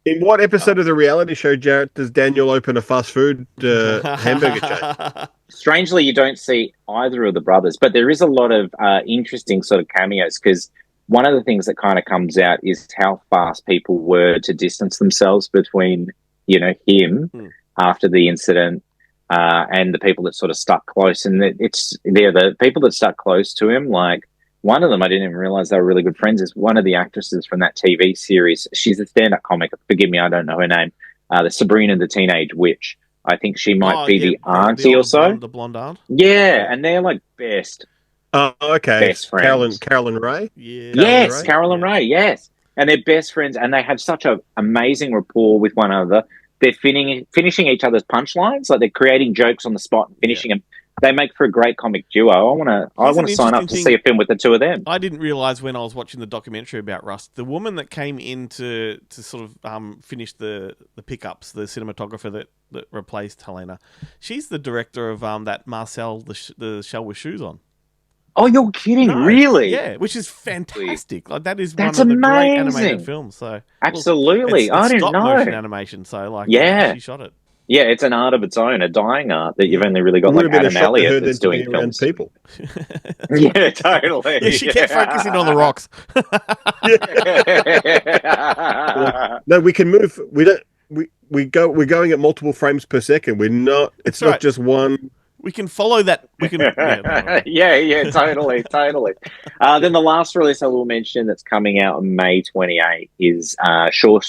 In what episode of the reality show, Jarret, does Daniel open a fast food hamburger chain? Strangely, you don't see either of the brothers, but there is a lot of interesting sort of cameos, because one of the things that kind of comes out is how fast people were to distance themselves between, him after the incident and the people that sort of stuck close. And the people that stuck close to him, like one of them, I didn't even realize they were really good friends, is one of the actresses from that TV series. She's a stand-up comic. Forgive me, I don't know her name. The Sabrina the Teenage Witch. I think she might be the auntie or so. The blonde aunt? Yeah, and they're like best. Oh, okay. Best friends. Carolyn Ray? Yeah. Yes, Carolyn Ray, yes. and they're best friends, and they have such an amazing rapport with one another. They're finishing each other's punchlines, like they're creating jokes on the spot and finishing them. They make for a great comic duo. I want to sign up to see a film with the two of them. I didn't realize when I was watching the documentary about Rust, the woman that came in to sort of finish the pickups, the cinematographer that replaced Helena, she's the director of that Marcel, the Shell with Shoes On. Oh, you're kidding? No, really? Yeah, which is fantastic. Like that is That's one of the great amazing. animated films. So absolutely, well, it's I didn't stop know. motion animation. So like, she shot it. Yeah, it's an art of its own, a dying art that you've only really got like Adam Elliott that's doing films. People. Yeah, totally. Yeah, she kept focusing on the rocks. No, we can move. We don't. We're going at multiple frames per second. We're not. It's not just one. We can follow that. We can. Yeah, totally. Then the last release I will mention that's coming out on May 28th is Shaw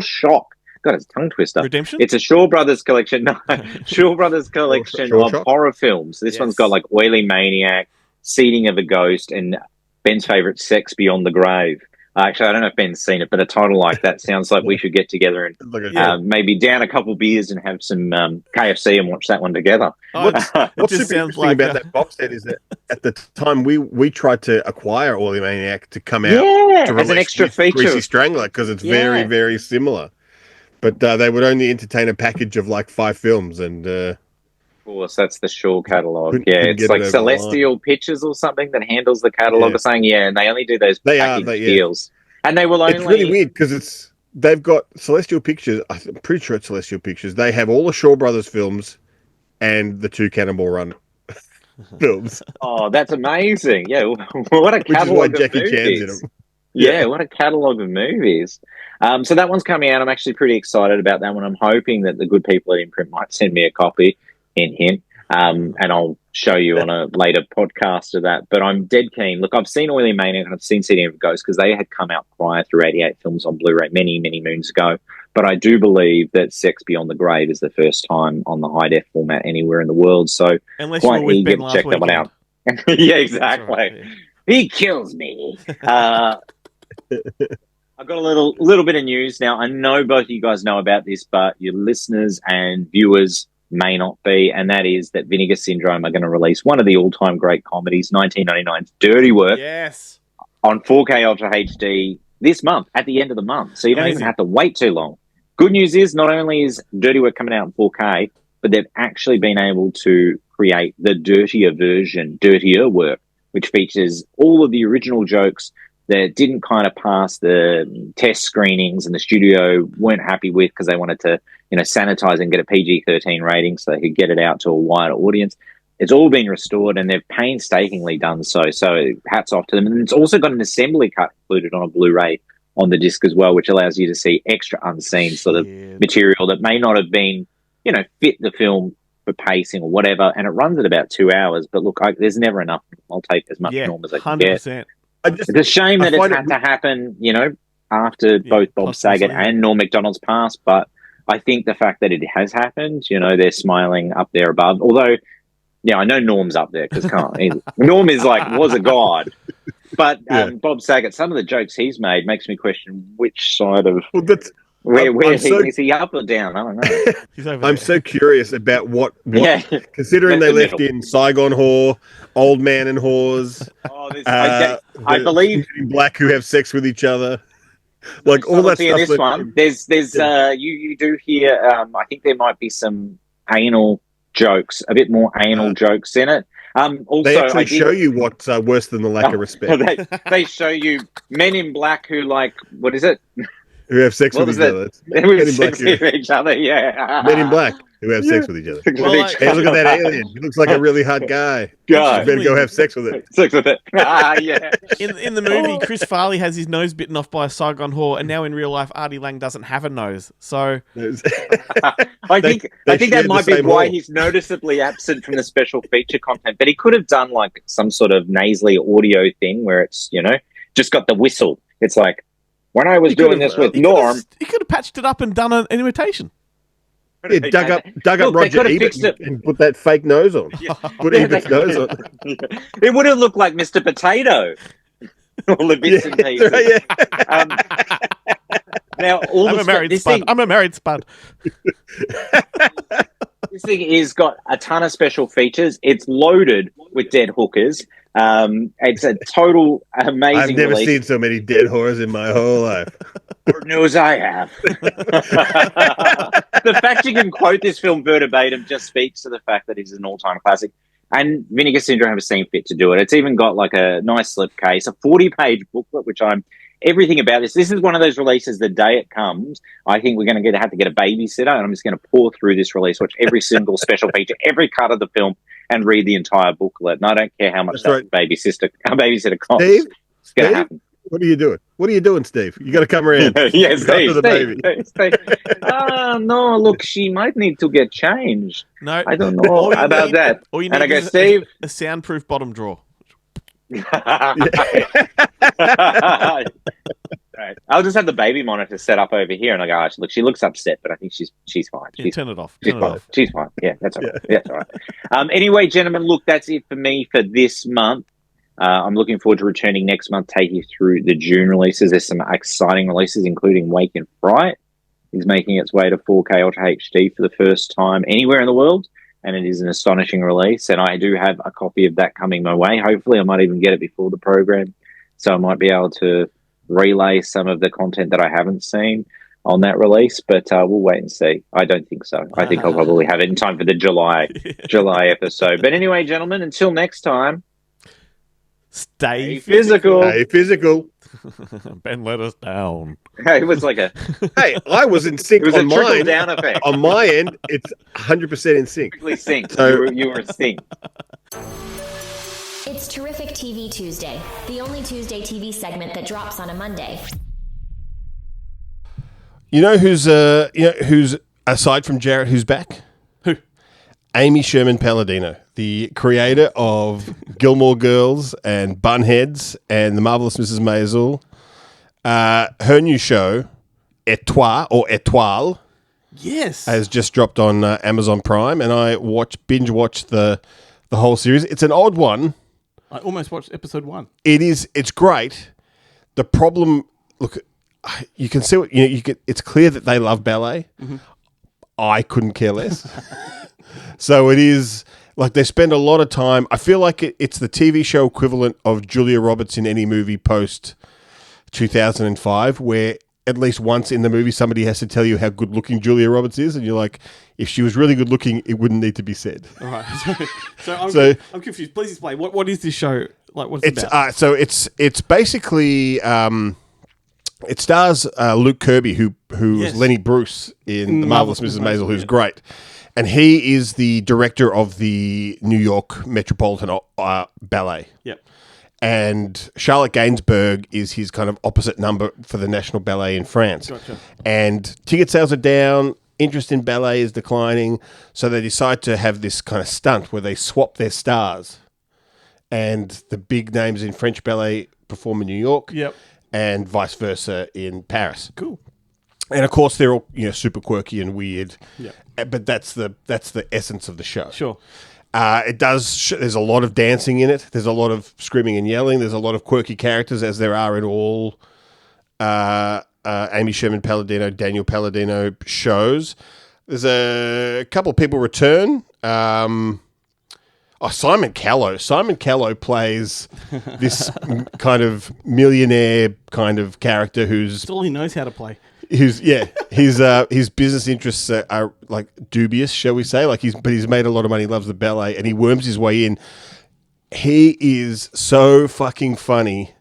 Shock. God, it's a tongue twister. Redemption? It's a Shaw Brothers collection. No, Shaw Brothers collection of horror films. This one's got like Oily Maniac, Seeding of a Ghost, and Ben's favorite, Sex Beyond the Grave. Actually, I don't know if Ben's seen it, but a title like that sounds like we should get together and maybe down a couple beers and have some KFC and watch that one together. What's super interesting about that box set is that at the time we tried to acquire Oily Maniac to come out to as an extra feature. Greasy Strangler because it's very, very similar. But they would only entertain a package of like 5 films, and of course, that's the Shaw catalogue. Yeah, it's like Celestial Pictures or something that handles the catalogue or something. Yeah, and they only do those package deals. And they will only. It's really weird because they've got Celestial Pictures. I'm pretty sure it's Celestial Pictures. They have all the Shaw Brothers films and the 2 Cannonball Run films. Oh, that's amazing! Yeah, what a catalogue. Which is why Jackie Chan's in them. Yeah, what a catalogue of movies. So that one's coming out. I'm actually pretty excited about that one. I'm hoping that the good people at Imprint might send me a copy, hint, and I'll show you on a later podcast of that. But I'm dead keen. Look, I've seen Oily Maniac and I've seen Seeding of a Ghost because they had come out prior through 88 films on Blu-ray many, many moons ago. But I do believe that Sex Beyond the Grave is the first time on the high-def format anywhere in the world. So unless quite eager to check that one out. Yeah, exactly. Right, yeah. He kills me. I've got a little bit of news now. I know both of you guys know about this, but your listeners and viewers may not be, and that is that Vinegar Syndrome are going to release one of the all-time great comedies, 1999's Dirty Work, on 4K Ultra HD this month, at the end of the month. So you don't even have to wait too long. Good news is not only is Dirty Work coming out in 4K, but they've actually been able to create the dirtier version, Dirtier Work, which features all of the original jokes that didn't kind of pass the test screenings and the studio weren't happy with because they wanted to, sanitize and get a PG-13 rating so they could get it out to a wider audience. It's all been restored and they've painstakingly done so. So hats off to them. And it's also got an assembly cut included on a Blu-ray on the disc as well, which allows you to see extra unseen sort of material that may not have been, fit the film for pacing or whatever. And it runs at about 2 hours. But look, there's never enough. I'll take as much norm as I can 100%. Get. It's a shame that it's had to happen, after both Bob Saget and Norm Macdonald's passed. But I think the fact that it has happened, they're smiling up there above. Although, I know Norm's up there because Norm is was a god. But Bob Saget, some of the jokes he's made makes me question which side of is he up or down? I don't know. I'm so curious about what considering they left in Saigon Whore, Old Man and Whores. Oh, I believe in black who have sex with each other. Like all that stuff. This one, there's you do hear. I think there might be some anal jokes, a bit more anal jokes in it. Also, they actually show you what's worse than the lack of respect. They show you men in black who what is it? Who have sex with each other. Yeah. Men in Black who have sex with each other. Hey, look at that alien. He looks like a really hot guy. You better go have sex with it. Yeah. In the movie, Chris Farley has his nose bitten off by a Saigon whore, and now in real life, Artie Lang doesn't have a nose. So I think that might be why he's noticeably absent from the special feature content. But he could have done some sort of nasally audio thing where it's just got the whistle. It's like, when I was doing this with Norm... He could have patched it up and done an imitation. Yeah, dug up Roger Ebert and put that fake nose on. Put Ebert's nose on. It would have looked like Mr. Potato. all the bits and pieces. Right, Now, I'm a married spud. This thing is got a ton of special features. It's loaded with dead hookers. It's a total amazing I've never release. seen so many dead horrors in my whole life. Lord knows I have. The fact you can quote this film verbatim just speaks to the fact that it's an all-time classic. And Vinegar Syndrome have seen fit to do it. It's even got like a nice slipcase, a 40-page booklet, which everything about this. This is one of those releases. The day it comes, I think we're going to have to get a babysitter, and I'm just going to pour through this release, watch every single special feature, every cut of the film, and read the entire booklet. And I don't care how much that babysitter costs. Steve, it's going to happen. What are you doing? What are you doing, Steve? You got to come around. Yeah, Steve. The baby. Steve. No, look, she might need to get changed. No, I don't know about that. All you and need I go, is Steve, a soundproof bottom drawer. Right. I'll just have the baby monitor set up over here, and I go, look, she looks upset, but I think she's fine. Turn it off. She's fine. Yeah, that's all right. Yeah, that's all right. Anyway, gentlemen, look, that's it for me for this month. I'm looking forward to returning next month, take you through the June releases. There's some exciting releases, including Wake and Fright is making its way to 4K Ultra HD for the first time anywhere in the world, and it is an astonishing release, and I do have a copy of that coming my way. Hopefully, I might even get it before the program, so I might be able to relay some of the content that I haven't seen on that release, but we'll wait and see. I don't think so. I think I'll probably have it in time for the July episode. But anyway, gentlemen, until next time, stay physical. Stay physical. Ben let us down. It was like Hey, I was in sync it was on a trickle mine. down effect. On my end, it's 100% in sync. Perfectly synced. So- You were in sync. It's Terrific TV Tuesday, the only Tuesday TV segment that drops on a Monday. You know who's aside from Jarret, who's back? Who? Amy Sherman Palladino, the creator of Gilmore Girls and Boneheads and The Marvelous Mrs. Maisel. Her new show, Étoile, Yes, has just dropped on Amazon Prime, and I binge watched the whole series. It's an odd one. I almost watched episode 1. It's great. The problem, look, you can see it's clear that they love ballet. Mm-hmm. I couldn't care less. So it is like they spend a lot of time. I feel like it's the TV show equivalent of Julia Roberts in any movie post 2005, where at least once in the movie somebody has to tell you how good looking Julia Roberts is, and you're like, if she was really good looking, it wouldn't need to be said. All right. So I'm confused. Please explain. What is this show? Like, what's it about? So it's basically it stars Luke Kirby, who was Lenny Bruce in The Marvelous Mrs. Maisel, who's great. And he is the director of the New York Metropolitan Ballet. Yep. And Charlotte Gainsbourg is his kind of opposite number for the National Ballet in France. Gotcha. And ticket sales are down, interest in ballet is declining, so they decide to have this kind of stunt where they swap their stars. And the big names in French ballet perform in New York, yep, and vice versa in Paris. Cool. And of course, they're all super quirky and weird. Yep. But that's the essence of the show. Sure. It does. There's a lot of dancing in it. There's a lot of screaming and yelling. There's a lot of quirky characters, as there are in all Amy Sherman Palladino, Daniel Palladino shows. There's a couple of people return. Simon Callow. Simon Callow plays this kind of millionaire kind of character who's... That's all he knows how to play. His business interests are like dubious, shall we say? But he's made a lot of money. He loves the ballet, and he worms his way in. He is so fucking funny.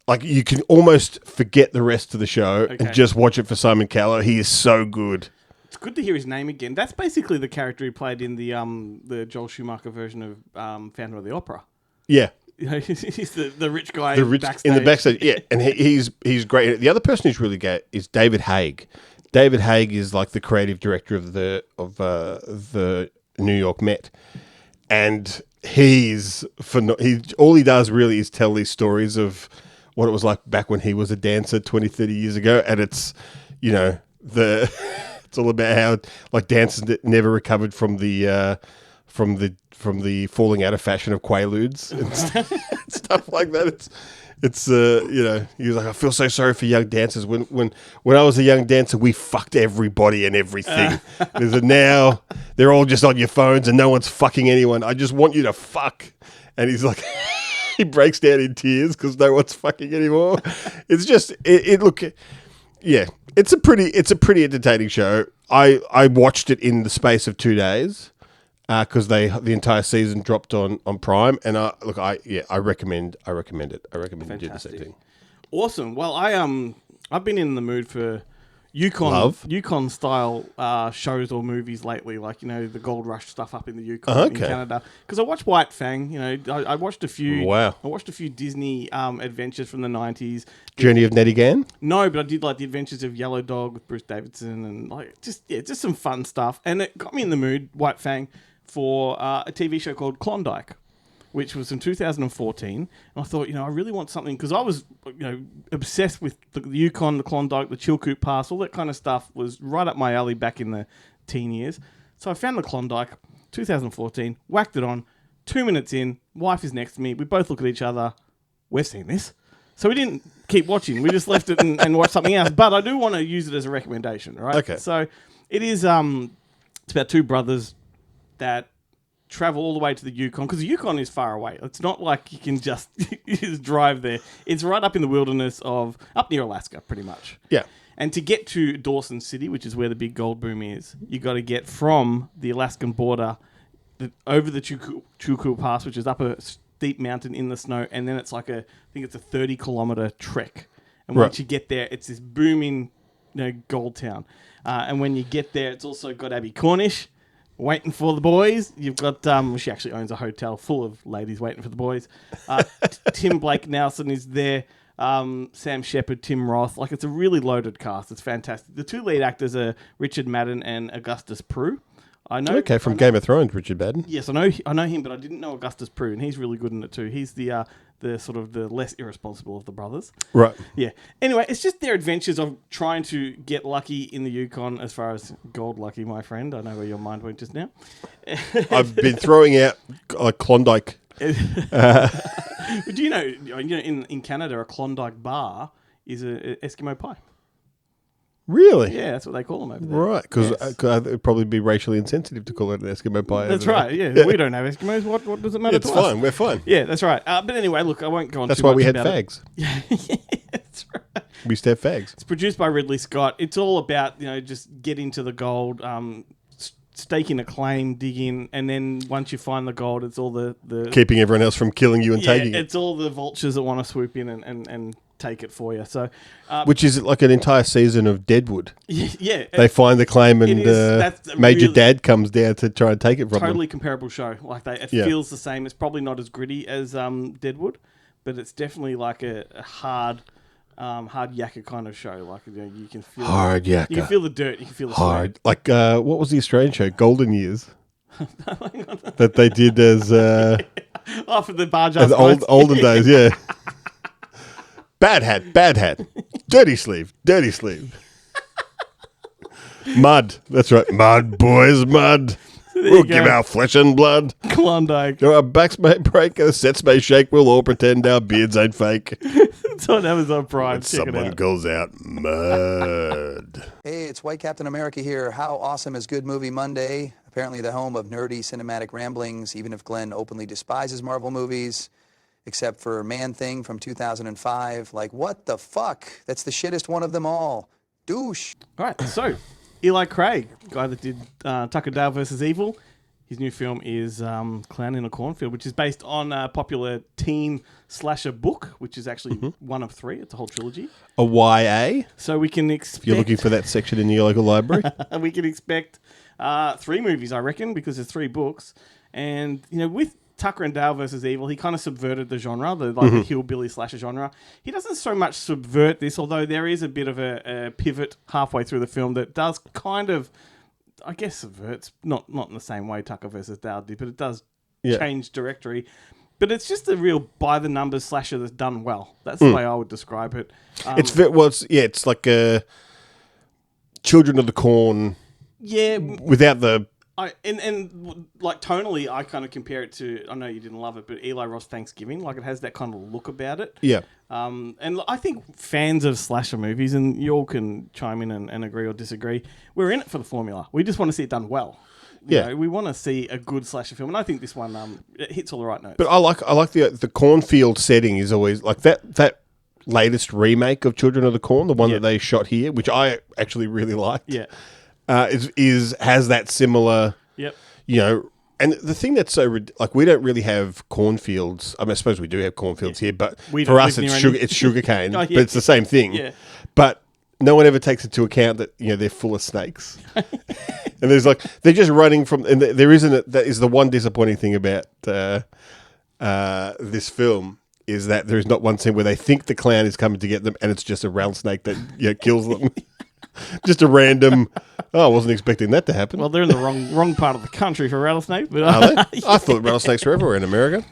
Like, you can almost forget the rest of the show and just watch it for Simon Callow. He is so good. It's good to hear his name again. That's basically the character he played in the Joel Schumacher version of Phantom of the Opera. Yeah. He's the rich guy backstage. In the backstage, yeah. And he's great. The other person who's really great is David Haig. David Haig is like the creative director of the New York Met. And all he does really is tell these stories of what it was like back when he was a dancer 20, 30 years ago. And it's, it's all about how like dancers never recovered from the falling out of fashion of Quaaludes and stuff like that. It's he was like, I feel so sorry for young dancers. When I was a young dancer, we fucked everybody and everything. Now they're all just on your phones and no one's fucking anyone. I just want you to fuck. And he's like, he breaks down in tears because no one's fucking anymore. It's just it's a pretty entertaining show. I watched it in the space of 2 days. Because the entire season dropped on Prime, and I recommend it. I recommend you do the same thing. Awesome. Well, I've been in the mood for Yukon style shows or movies lately, like the Gold Rush stuff up in the Yukon in Canada. Because I watched White Fang. I watched a few. Wow. I watched a few Disney adventures from the 90s. Journey of Nettie Gann? No, but I did like the Adventures of Yellow Dog with Bruce Davidson, and just some fun stuff. And it got me in the mood, White Fang, for a TV show called Klondike, which was in 2014. And I thought, I really want something, because I was, obsessed with the Yukon, the Klondike, the Chilkoot Pass, all that kind of stuff was right up my alley back in the teen years. So I found the Klondike, 2014, whacked it on, 2 minutes in, wife is next to me, we both look at each other, we've seen this. So we didn't keep watching, we just left it and watched something else. But I do want to use it as a recommendation, right? Okay. So it is, it's about two brothers that travel all the way to the Yukon, because the Yukon is far away. It's not like you can just drive there. It's right up in the wilderness up near Alaska, pretty much. Yeah. And to get to Dawson City, which is where the big gold boom is, you got to get from the Alaskan border over the Chilkoot Pass, which is up a steep mountain in the snow, and then it's I think it's a 30-kilometer trek. And once you get there, it's this booming, gold town. And when you get there, it's also got Abby Cornish waiting for the boys. You've got, she actually owns a hotel full of ladies waiting for the boys. Tim Blake Nelson is there. Sam Shepard, Tim Roth. It's a really loaded cast. It's fantastic. The two lead actors are Richard Madden and Augustus Prew. From Game of Thrones, Richard Madden. Yes, I know him, but I didn't know Augustus Prew, and he's really good in it too. He's the sort of the less irresponsible of the brothers. Right. Yeah. Anyway, it's just their adventures of trying to get lucky in the Yukon as far as gold lucky, my friend. I know where your mind went just now. I've been throwing out Klondike. Do you know in Canada, a Klondike bar is an Eskimo pie. Really? Yeah, that's what they call them over there. Right, because it would probably be racially insensitive to call it an Eskimo pie. That's right, yeah. We don't have Eskimos. What does it matter to us? It's fine, we're fine. Yeah, that's right. But anyway, look, I won't go on That's too much why we had about fags. Yeah, that's right. We used to have fags. It's produced by Ridley Scott. It's all about, just getting to the gold, staking a claim, digging, and then once you find the gold, it's all the keeping everyone else from killing you and taking it. It's all the vultures that want to swoop in and take it for you. So, which is like an entire season of Deadwood. Yeah. They find the claim and Major Dad comes down to try and take it from them. Totally comparable show. It feels the same. It's probably not as gritty as Deadwood, but it's definitely like a hard yakka kind of show. You can feel hard yakka. You can feel the dirt. You can feel the hard. Sweat. What was the Australian show? Golden Years. That they did as for the barge as olden days. Yeah. Bad hat. Dirty sleeve. Mud. That's right. Mud, boys, mud. We'll give our flesh and blood. Klondike. Our backs may break, our sets may shake, we'll all pretend our beards ain't fake. It's on Amazon Prime. When someone goes out, mud. Hey, it's White Captain America here. How awesome is Good Movie Monday? Apparently the home of nerdy cinematic ramblings, even if Glenn openly despises Marvel movies. Except for Man-Thing from 2005. What the fuck? That's the shittest one of them all. Douche. All right, so Eli Craig, guy that did Tucker Dale vs. Evil. His new film is Clown in a Cornfield, which is based on a popular teen slasher book, which is actually one of three. It's a whole trilogy. A YA? So we can expect... If you're looking for that section in your local library. We can expect 3 movies, I reckon, because there's 3 books. And, with Tucker and Dale versus Evil, he kind of subverted the genre, the hillbilly slasher genre. He doesn't so much subvert this, although there is a bit of a pivot halfway through the film that does kind of, I guess, subverts, not in the same way Tucker versus Dale did, but it does change directory. But it's just a real by-the-numbers slasher that's done well. That's the way I would describe it. It's like a Children of the Corn. Yeah. Without the And like tonally, I kind of compare it to, I know you didn't love it, but Eli Roth Thanksgiving, like it has that kind of look about it. Yeah. And I think fans of slasher movies, and you all can chime in and agree or disagree, we're in it for the formula. We just want to see it done well. You know, we want to see a good slasher film, and I think this one it hits all the right notes. But I like the Cornfield setting is always like that latest remake of Children of the Corn, the one that they shot here, which I actually really liked. Yeah. Has that similar, you know, and the thing that's so like we don't really have cornfields. I mean, I suppose we do have cornfields here, but for us it's sugarcane, but it's the same thing. Yeah. But no one ever takes into account that they're full of snakes, and there's like they're just running from. And there isn't. That is the one disappointing thing about this film. Is that there is not one scene where they think the clown is coming to get them, and it's just a rattlesnake that kills them. Just a random. Oh, I wasn't expecting that to happen. Well, they're in the wrong part of the country for rattlesnakes. But are they? I thought rattlesnakes were everywhere in America.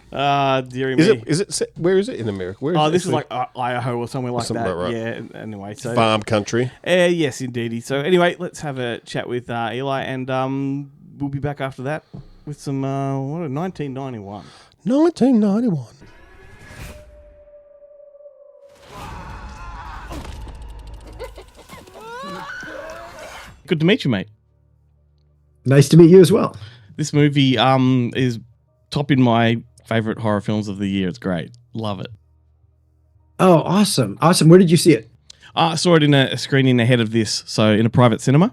Dearie me. Is it? Where is it in America? Where is this is like Idaho or somewhere like that. Right. Yeah. Anyway, so farm country. Yes, indeedy. So anyway, let's have a chat with Eli, and we'll be back after that with some 1991. 1991. Good to meet you, mate. Nice to meet you as well. This movie is topping my favorite horror films of the year. It's great. Love it. Oh, awesome. Awesome. Where did you see it? I saw it in a screening ahead of this, so in a private cinema.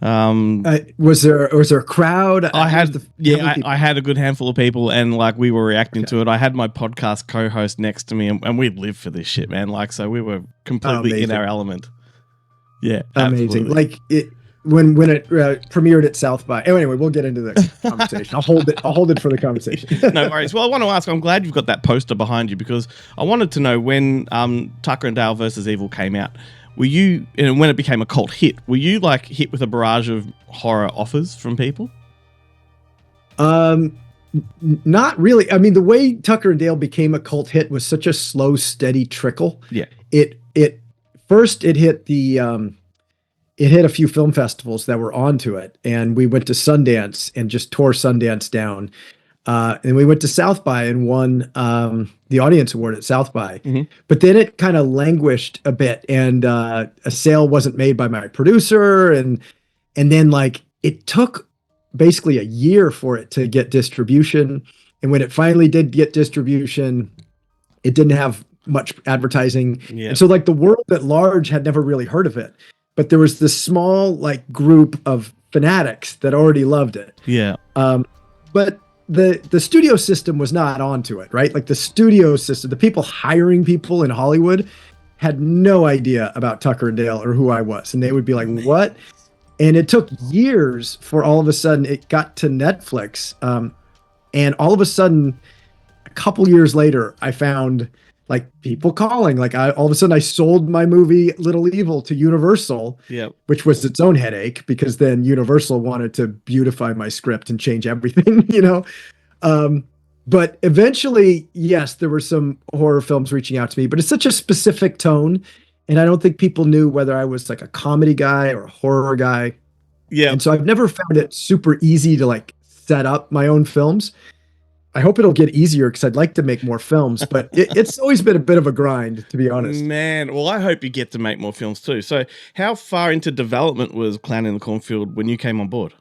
Was there a crowd? I had a good handful of people, and like we were reacting to it. I had my podcast co-host next to me, and we lived for this shit, man. Like, so we were completely in our element. Yeah, amazing. Absolutely. Like it when it premiered at South by. Oh, anyway, we'll get into the conversation. I'll hold it for the conversation. No worries. Well, I want to ask. I'm glad you've got that poster behind you because I wanted to know when Tucker and Dale versus Evil came out. Were you, and when it became a cult hit, were you like hit with a barrage of horror offers from people? Not really. I mean, the way Tucker and Dale became a cult hit was such a slow, steady trickle. Yeah. First it hit it hit a few film festivals that were onto it, and we went to Sundance and just tore Sundance down. And we went to South by and won the audience award at South by. Mm-hmm. But then it kind of languished a bit, and a sale wasn't made by my producer, and then like it took basically a year for it to get distribution. And when it finally did get distribution, it didn't have much advertising. Yeah. And so like the world at large had never really heard of it, but there was this small like group of fanatics that already loved it. Yeah. But the studio system was not onto it, right? Like the studio system, the people hiring people in Hollywood had no idea about Tucker and Dale or who I was. And they would be like, what? And it took years for all of a sudden it got to Netflix. And all of a sudden, a couple years later, I found like people calling, like all of a sudden I sold my movie Little Evil to Universal, which was its own headache because then Universal wanted to beautify my script and change everything, you know? But eventually, yes, there were some horror films reaching out to me, but it's such a specific tone. And I don't think people knew whether I was like a comedy guy or a horror guy. Yeah. And so I've never found it super easy to like set up my own films. I hope it'll get easier because I'd like to make more films, but it's always been a bit of a grind, to be honest. Man, well, I hope you get to make more films too. So how far into development was Clown in the Cornfield when you came on board?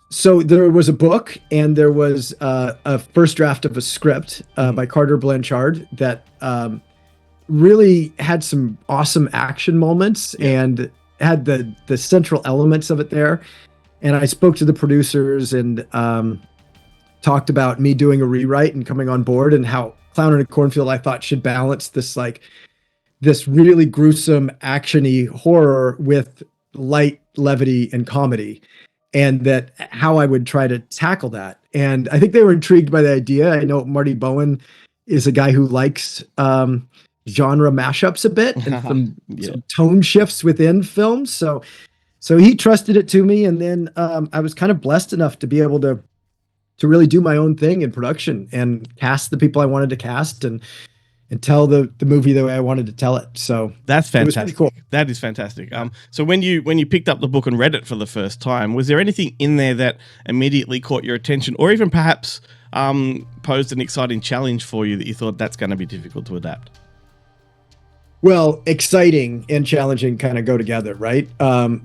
So there was a book and there was a first draft of a script by Carter Blanchard that really had some awesome action moments and had the central elements of it there. And I spoke to the producers and talked about me doing a rewrite and coming on board and how Clown in a Cornfield I thought should balance this really gruesome action-y horror with light levity and comedy, and that how I would try to tackle that. And I think they were intrigued by the idea. I know Marty Bowen is a guy who likes genre mashups a bit and some tone shifts within films. So he trusted it to me. And then I was kind of blessed enough to be able to really do my own thing in production and cast the people I wanted to cast and tell the movie the way I wanted to tell it. So that's fantastic. It was pretty cool. That is fantastic. So when you picked up the book and read it for the first time, was there anything in there that immediately caught your attention, or even perhaps posed an exciting challenge for you that you thought that's going to be difficult to adapt? Well, exciting and challenging kind of go together, right?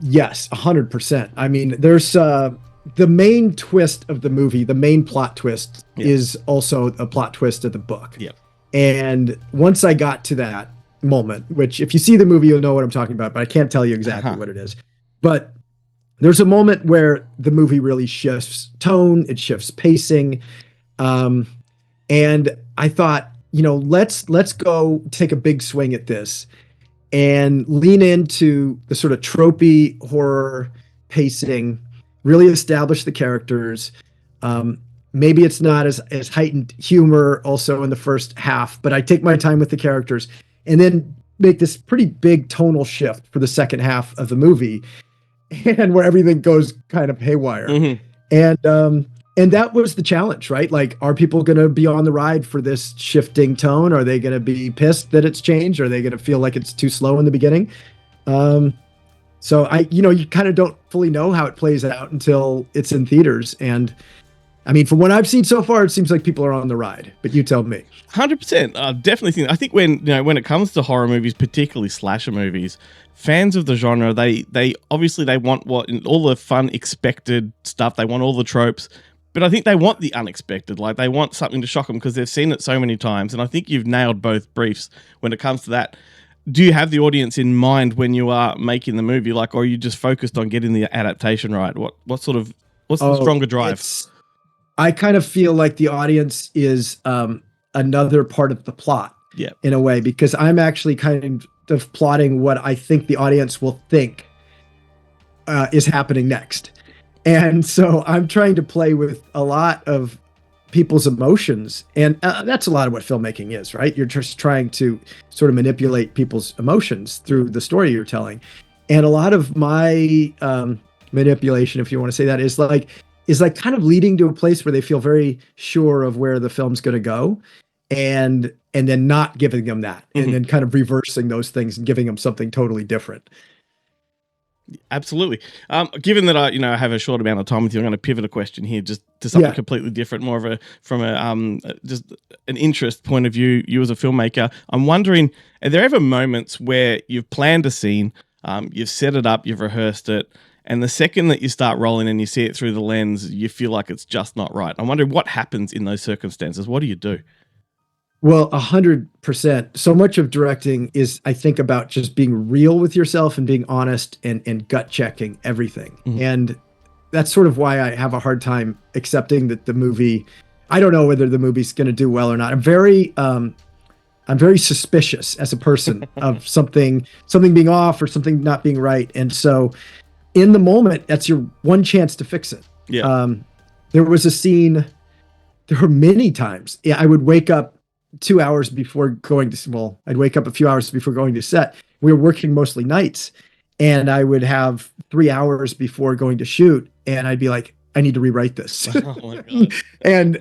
Yes, 100%. I mean, there's the main twist of the movie, the main plot twist is also a plot twist of the book. Yep. And once I got to that moment, which if you see the movie, you'll know what I'm talking about, but I can't tell you exactly what it is. But there's a moment where the movie really shifts tone, it shifts pacing. And I thought, let's go take a big swing at this and lean into the sort of tropey horror pacing, really establish the characters. Maybe it's not as heightened humor also in the first half, but I take my time with the characters and then make this pretty big tonal shift for the second half of the movie, and where everything goes kind of haywire. Mm-hmm. And that was the challenge, right? Like, are people going to be on the ride for this shifting tone? Are they going to be pissed that it's changed? Are they going to feel like it's too slow in the beginning? So you kind of don't fully know how it plays out until it's in theaters. And I mean, from what I've seen so far, it seems like people are on the ride, but you tell me. 100%. Definitely I think when it comes to horror movies, particularly slasher movies, fans of the genre, they obviously they want all the fun, expected stuff. They want all the tropes. But I think they want the unexpected. Like, they want something to shock them because they've seen it so many times. And I think you've nailed both briefs when it comes to that. Do you have the audience in mind when you are making the movie? Like, or are you just focused on getting the adaptation right? What's the stronger drive? I kind of feel like the audience is another part of the plot in a way, because I'm actually kind of plotting what I think the audience will think is happening next. And so I'm trying to play with a lot of people's emotions. And that's a lot of what filmmaking is, right? You're just trying to sort of manipulate people's emotions through the story you're telling. And a lot of my manipulation, if you want to say that, is like kind of leading to a place where they feel very sure of where the film's going to go, and then not giving them that, and then kind of reversing those things and giving them something totally different. Absolutely. Given that I have a short amount of time with you, I'm going to pivot a question here just to something completely different, more of just an interest point of view. You as a filmmaker, I'm wondering, are there ever moments where you've planned a scene, you've set it up, you've rehearsed it, and the second that you start rolling and you see it through the lens, you feel like it's just not right? I'm wondering what happens in those circumstances. What do you do? Well, 100%. So much of directing is, I think, about just being real with yourself and being honest and gut checking everything. Mm-hmm. And that's sort of why I have a hard time accepting that the movie, I don't know whether the movie's going to do well or not. I'm very suspicious as a person of something being off or something not being right. And so in the moment, that's your one chance to fix it. Yeah. There was a scene, there were many times. Yeah, I would wake up 2 hours before going to, I'd wake up a few hours before going to set. We were working mostly nights, and I would have 3 hours before going to shoot, and I'd be like, I need to rewrite this. Oh my God.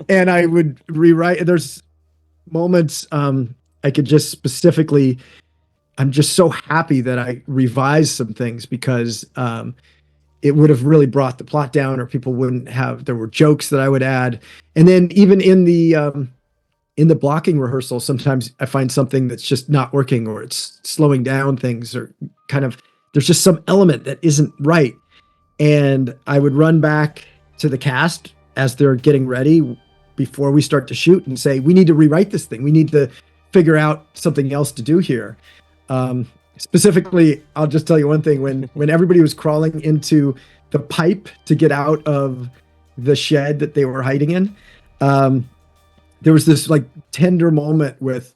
and I would rewrite. There's moments I could just specifically, I'm just so happy that I revised some things, because it would have really brought the plot down, or people wouldn't have, there were jokes that I would add. And then even in the blocking rehearsal, sometimes I find something that's just not working, or it's slowing down things, or kind of, there's just some element that isn't right. And I would run back to the cast as they're getting ready before we start to shoot and say, we need to rewrite this thing. We need to figure out something else to do here. Specifically, I'll just tell you one thing. When everybody was crawling into the pipe to get out of the shed that they were hiding in, there was this like tender moment with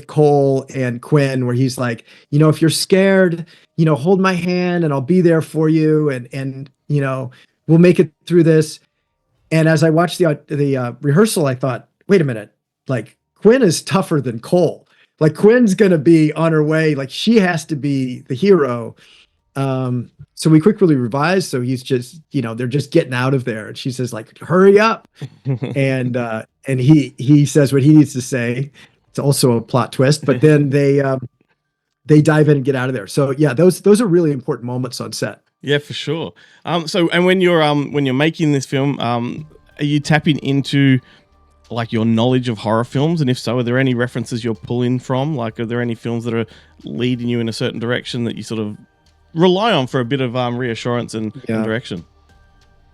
Cole and Quinn where he's like, if you're scared, hold my hand and I'll be there for you. And we'll make it through this. And as I watched the rehearsal, I thought, wait a minute, like Quinn is tougher than Cole. Like Quinn's going to be on her way. Like she has to be the hero. So we quickly revised. So he's just, they're just getting out of there. And she says like, hurry up. and he says what he needs to say it's also a plot twist, but then they dive in and get out of there. So yeah, those are really important moments on set. Yeah, for sure. So, and when you're making this film, are you tapping into like your knowledge of horror films? And if so, are there any references you're pulling from? Like, are there any films that are leading you in a certain direction that you sort of rely on for a bit of reassurance and direction?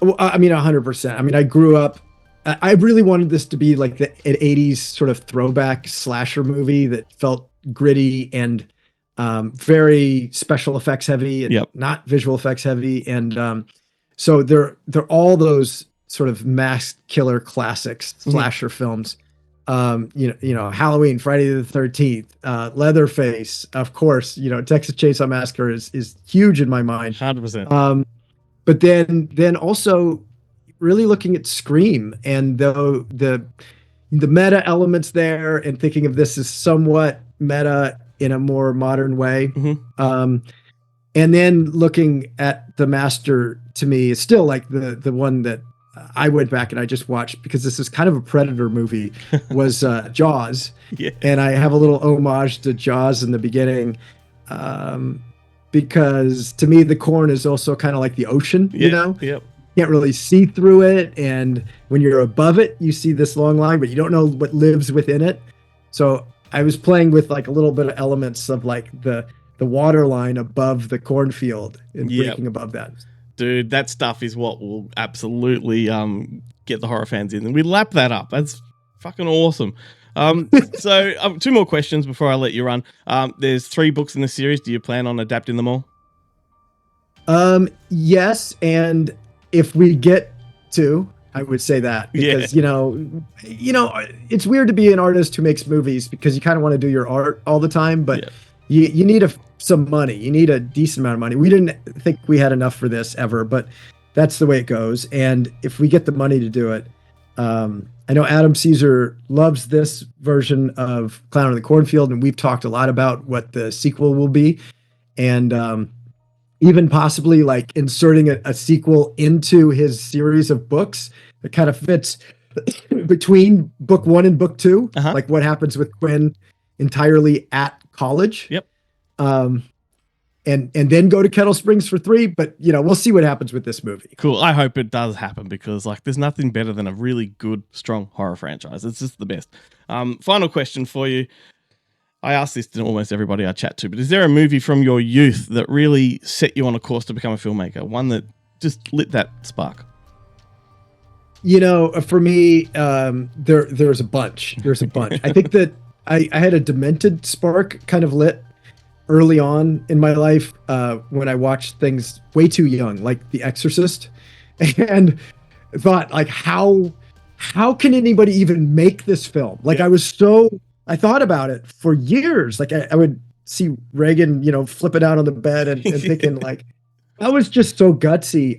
Well, I mean, 100%. I mean, I grew up, I really wanted this to be like an 80s sort of throwback slasher movie that felt gritty and very special effects heavy and not visual effects heavy. And so they're all those sort of mass killer classics, slasher films. You know, Halloween, Friday the 13th, Leatherface, of course, you know, Texas Chainsaw Massacre is huge in my mind. 100%. But then also really looking at Scream and the meta elements there and thinking of this as somewhat meta in a more modern way. And then looking at The Master, to me, is still like the one that I went back and I just watched because this is kind of a Predator movie, was Jaws. And I have a little homage to Jaws in the beginning because to me, the corn is also kind of like the ocean, you know? Can't really see through it. And when you're above it, you see this long line, but you don't know what lives within it. So I was playing with like a little bit of elements of like the water line above the cornfield and breaking above that. Dude, that stuff is what will absolutely get the horror fans in. And we lap that up. That's fucking awesome. So 2 more questions before I let you run. There's 3 books in the series. Do you plan on adapting them all? Yes. And if we get to, I would say that because, you know, it's weird to be an artist who makes movies because you kind of want to do your art all the time, but you need some money. You need a decent amount of money. We didn't think we had enough for this ever, but that's the way it goes. And if we get the money to do it, I know Adam Caesar loves this version of Clown in the Cornfield, and we've talked a lot about what the sequel will be. And even possibly like inserting a sequel into his series of books that kind of fits between book 1 and book 2, like what happens with Quinn entirely at college. And then go to Kettle Springs for 3. But, you know, we'll see what happens with this movie. Cool. I hope it does happen because, like, there's nothing better than a really good, strong horror franchise. It's just the best. Final question for you. I ask this to almost everybody I chat to, but is there a movie from your youth that really set you on a course to become a filmmaker? One that just lit that spark? You know, for me, there's a bunch. There's a bunch. I think that I had a Demented spark kind of lit early on in my life when I watched things way too young, like The Exorcist, and thought, like, how can anybody even make this film? Like, I thought about it for years. Like, I would see Reagan, you know, flipping out on the bed and thinking, like, I was just so gutsy.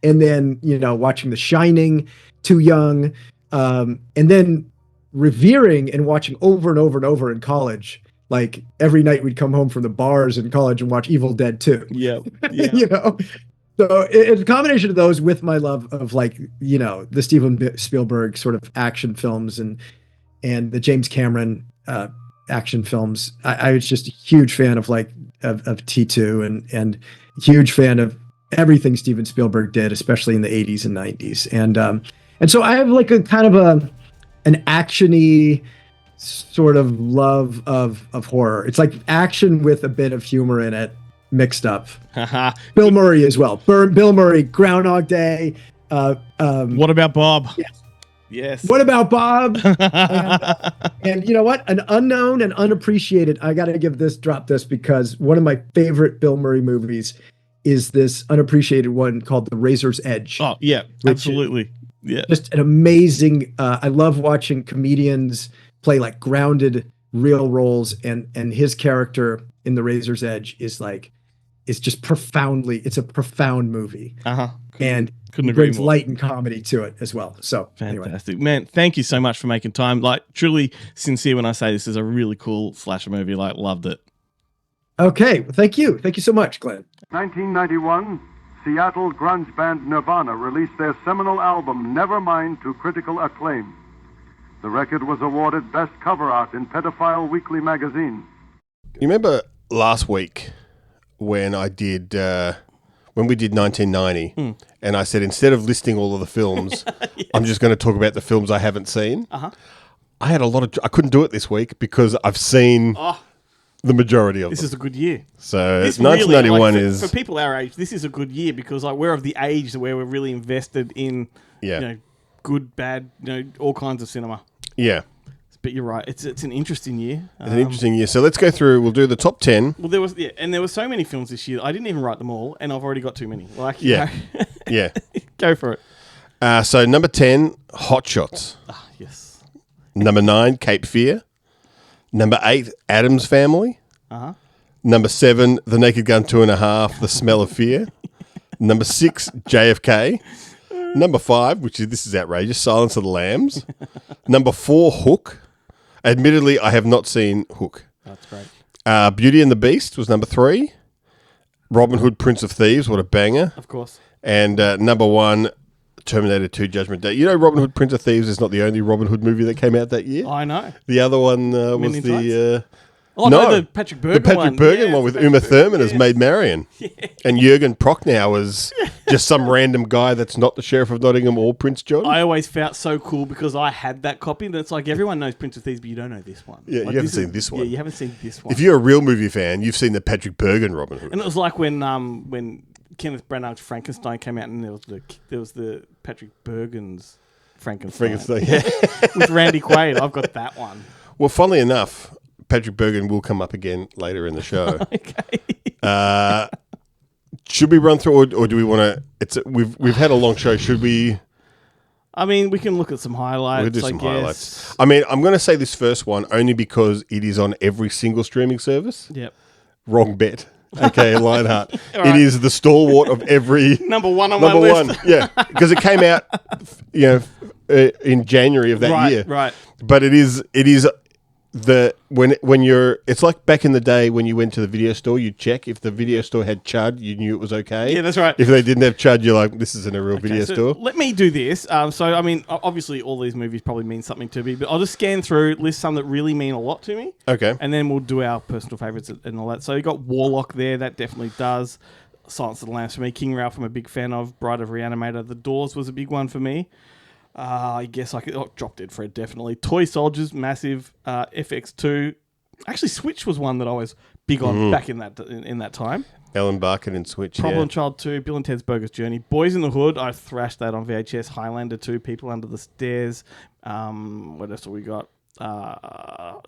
And then, you know, watching The Shining too young, and then revering and watching over and over and over in college. Like every night we'd come home from the bars in college and watch Evil Dead 2. You know, so it's a combination of those with my love of, like, you know, the Steven Spielberg sort of action films and the James Cameron action films. I was just a huge fan of T2 and huge fan of everything Steven Spielberg did, especially in the 80s and 90s. And so I have like a kind of an action-y sort of love of horror. It's like action with a bit of humor in it mixed up. Bill Murray as well. Bill Murray, Groundhog Day. What About Bob? Yes. What About Bob? and you know what? An unknown and unappreciated. I got to drop this because one of my favorite Bill Murray movies is this unappreciated one called The Razor's Edge. Oh, yeah, absolutely. Yeah. Just an amazing, I love watching comedians play like grounded real roles, and his character in The Razor's Edge is like, it's just profoundly, it's a profound movie. And couldn't brings more. light and comedy to it as well. So fantastic, man. Thank you so much for making time. Like, truly sincere when I say this is a really cool slasher movie. Like, loved it. Okay, well, thank you so much, Glenn. 1991, Seattle grunge band Nirvana released their seminal album Nevermind to critical acclaim. The record was awarded Best Cover Art in Pedophile Weekly magazine. You remember last week when I did when we did 1990, and I said instead of listing all of the films, yes. I'm just going to talk about the films I haven't seen. I had I couldn't do it this week because I've seen the majority of them. This is a good year. So 1991 is... For people our age, this is a good year because we're of the age where we're really invested in good, bad, all kinds of cinema. Yeah. But you're right. It's an interesting year. It's an interesting year. So let's go through. We'll do the top 10. Well, there were so many films this year. I didn't even write them all, and I've already got too many. Yeah. Go for it. So number 10, Hot Shots. Yes. Number 9, Cape Fear. Number 8, Addams Family. Number 7, The Naked Gun 2.5, The Smell of Fear. Number 6, JFK. Number 5, this is outrageous, Silence of the Lambs. Number 4, Hook. Admittedly, I have not seen Hook. That's great. Beauty and the Beast was number 3. Robin Hood, Prince of Thieves, what a banger. Of course. And number 1, Terminator 2, Judgment Day. You know Robin Hood, Prince of Thieves is not the only Robin Hood movie that came out that year? I know. The other one was the... the Patrick Bergen one. The Patrick Bergen one with Uma Thurman as Maid Marian. Yeah. And Jürgen Prochnow was just some random guy that's not the Sheriff of Nottingham or Prince John. I always felt so cool because I had that copy, and it's like everyone knows Prince of Thieves, but you don't know this one. Yeah, like you haven't seen this one. Yeah, you haven't seen this one. If you're a real movie fan, you've seen the Patrick Bergen Robin Hood. And it was like when Kenneth Branagh's Frankenstein came out, and there was the Patrick Bergen's Frankenstein. Yeah. With Randy Quaid. I've got that one. Well, funnily enough, Patrick Bergen will come up again later in the show. Okay. Should we run through, or do we want to? We've had a long show. Should we? I mean, we can look at some highlights. We'll do some highlights. I mean, I'm going to say this first one only because it is on every single streaming service. Yep. Wrong bet. Okay, Lionheart. Right. It is the stalwart of every number one on my list. Yeah, because it came out, in January of that year. Right. But it is when you're, it's like back in the day when you went to the video store, you'd check if the video store had chud, you knew it was okay. Yeah, that's right. If they didn't have chud, you're like, this isn't a real video store. Let me do this. So, I mean, obviously all these movies probably mean something to me, but I'll just scan through, list some that really mean a lot to me. Okay. And then we'll do our personal favourites and all that. So you got Warlock there, that definitely does. Silence of the Lambs for me. King Ralph I'm a big fan of. Bride of Reanimator. The Doors was a big one for me. I guess I could... Drop Dead Fred, definitely. Toy Soldiers, massive. FX2. Actually, Switch was one that I was big on back in that time. Ellen Barkin and Switch, Problem Child 2, Bill and Ted's Bogus Journey. Boys in the Hood, I thrashed that on VHS. Highlander 2, People Under the Stairs. What else have we got?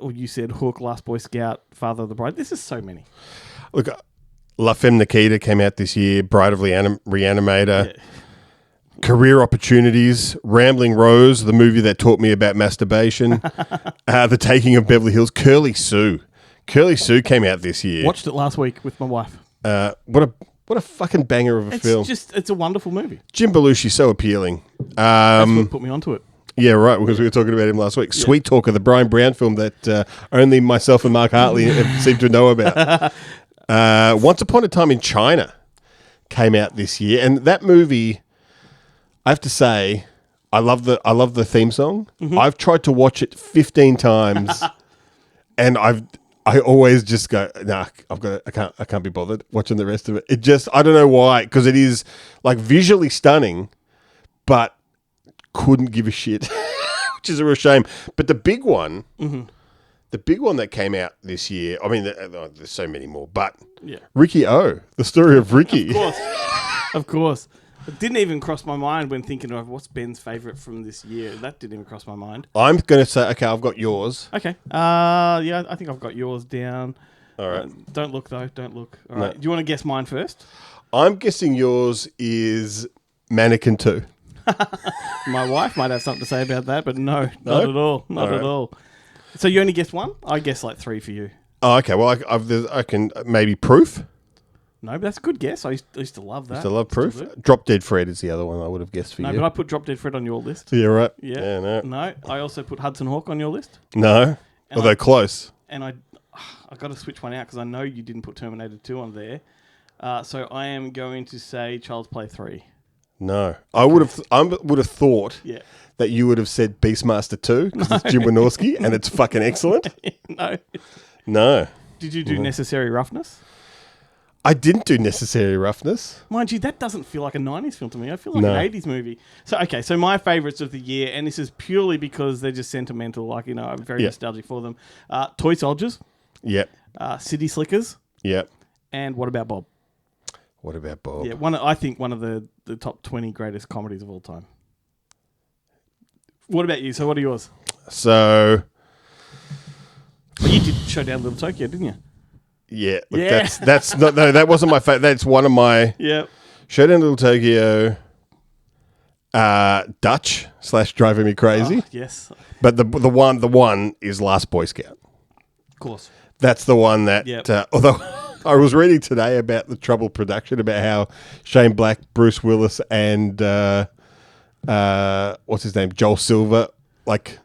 You said Hook, Last Boy Scout, Father of the Bride. This is so many. Look, La Femme Nikita came out this year. Bride of Reanimator. Yeah. Career Opportunities, Rambling Rose, the movie that taught me about masturbation, The Taking of Beverly Hills, Curly Sue. Curly Sue came out this year. Watched it last week with my wife. What a fucking banger of a film. It's a wonderful movie. Jim Belushi's so appealing. That's what put me onto it. Yeah, right, because we were talking about him last week. Yeah. Sweet Talker, the Brian Brown film that only myself and Mark Hartley seem to know about. Once Upon a Time in China came out this year, and that movie... I have to say, I love the theme song. Mm-hmm. I've tried to watch it 15 times, and I always just go, nah, I can't be bothered watching the rest of it. It just, I don't know why, because it is like visually stunning, but couldn't give a shit, which is a real shame. But the big one, that came out this year, I mean, there's so many more, but Ricky O, the story of Ricky. Of course. It didn't even cross my mind when thinking of what's Ben's favourite from this year. That didn't even cross my mind. I'm going to say, okay, I've got yours. Okay. Yeah, I think I've got yours down. All right. Don't look, though. Don't look. All right. Do you want to guess mine first? I'm guessing yours is Mannequin 2. My wife might have something to say about that, but no, not at all. Not at all. So you only guessed one? I guess like 3 for you. Oh, okay. Well, I can maybe Proof. No, but that's a good guess. I used to love that. Used to love Proof. Drop Dead Fred is the other one I would have guessed for you. No, but I put Drop Dead Fred on your list. Yeah, right. Yeah, no. I also put Hudson Hawk on your list. No, although close. And I got to switch one out because I know you didn't put Terminator 2 on there. So I am going to say Child's Play 3. No. I would have thought that you would have said Beastmaster 2 because it's Jim Wynorski and it's fucking excellent. No. Did you do Necessary Roughness? I didn't do Necessary Roughness. Mind you, that doesn't feel like a 90s film to me. I feel like an 80s movie. So my favourites of the year, and this is purely because they're just sentimental, like, I'm very nostalgic for them. Toy Soldiers. Yep. City Slickers. Yep. And What About Bob? What About Bob? Yeah, I think one of the top 20 greatest comedies of all time. What about you? So what are yours? So... Well, you did Showdown Little Tokyo, didn't you? Yeah, look, that's not. No, that wasn't my favorite. That's one of my. Yeah. Showdown Little Tokyo. Dutch / Driving Me Crazy. Oh, yes. But the one is Last Boy Scout. Of course. That's the one that. Although I was reading today about the troubled production, about how Shane Black, Bruce Willis, and what's his name, Joel Silver, like,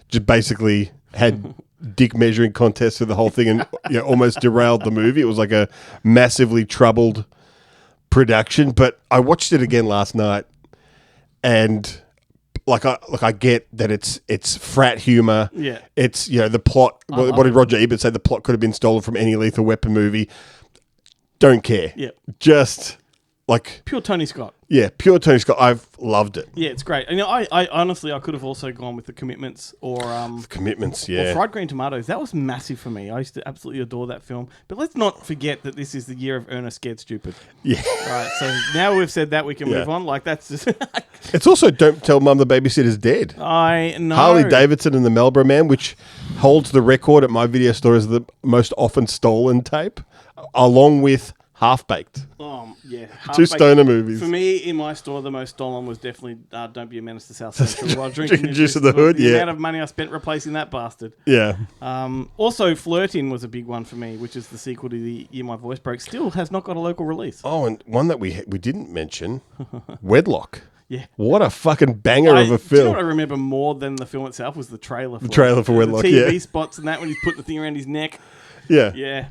just basically had. Dick measuring contests for the whole thing and almost derailed the movie. It was like a massively troubled production. But I watched it again last night, and I get that it's frat humor. Yeah, it's the plot. What did Roger Ebert say? The plot could have been stolen from any Lethal Weapon movie. Don't care. Yeah, just like pure Tony Scott. Yeah, pure Tony Scott. I've loved it. Yeah, it's great. And I honestly, I could have also gone with The Commitments or Commitments, or Fried Green Tomatoes. That was massive for me. I used to absolutely adore that film. But let's not forget that this is the year of Ernest Scared Stupid. Yeah. All right. So now we've said that, we can move on. Like, that's just. It's also Don't Tell Mum the Babysitter's Dead. I know. Harley Davidson and the Marlboro Man, which holds the record at my video store as the most often stolen tape, along with Half Baked. Yeah. Two stoner movies. For me, in my store, the most stolen was definitely Don't Be a Menace to South Central while drinking Juice in the Hood. The amount of money I spent replacing that bastard. Yeah. Also, Flirting was a big one for me, which is the sequel to The Year My Voice Broke. Still has not got a local release. Oh, and one that we didn't mention, Wedlock. Yeah. What a fucking banger of a film. Do you know what I remember more than the film itself was the trailer for The trailer for Wedlock, the TV spots and that when he's putting the thing around his neck. Yeah. Yeah.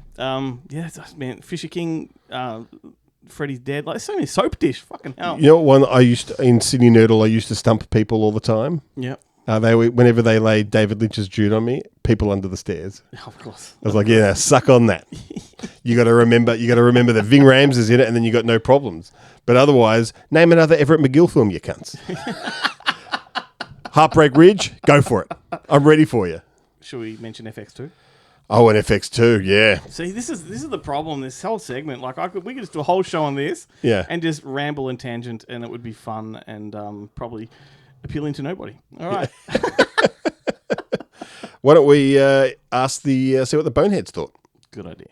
Man, Fisher King, Freddy's Dead. Like, so many Soap Dish. Fucking hell. You know one in Sydney Noodle, I used to stump people all the time? Yeah. Whenever they laid David Lynch's Jude on me, people under the stairs. Of course. I was like, yeah, suck on that. You got to remember that Ving Rhames is in it, and then you got no problems. But otherwise, name another Everett McGill film, you cunts. Heartbreak Ridge, go for it. I'm ready for you. Should we mention FX2? Oh, and FX2, yeah. See, this is the problem. This whole segment, like we could just do a whole show on this, and just ramble and tangent, and it would be fun and probably appealing to nobody. All right. Why don't we ask see what the Boneheads thought? Good idea.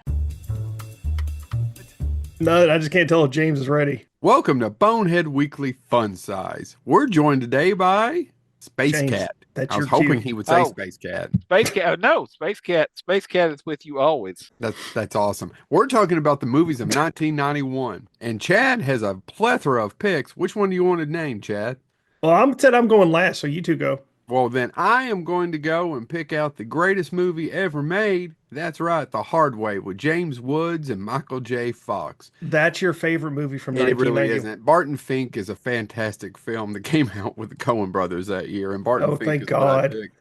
No, I just can't tell if James is ready. Welcome to Bonehead Weekly Fun Size. We're joined today by Space James, Cat. That's I was your hoping cue. he would say Space Cat. Space Cat. No, Space Cat. Space Cat is with you always. That's awesome. We're talking about the movies of 1991, and Chad has a plethora of picks. Which one do you want to name, Chad? Well, I'm going last, so you two go. Well, then I am going to go and pick out the greatest movie ever made. That's right, The Hard Way with James Woods and Michael J. Fox. That's your favorite movie from It 1990. really isn't. Barton Fink is a fantastic film that came out with the Coen brothers that year, and Barton Fink thank is what I God. picked.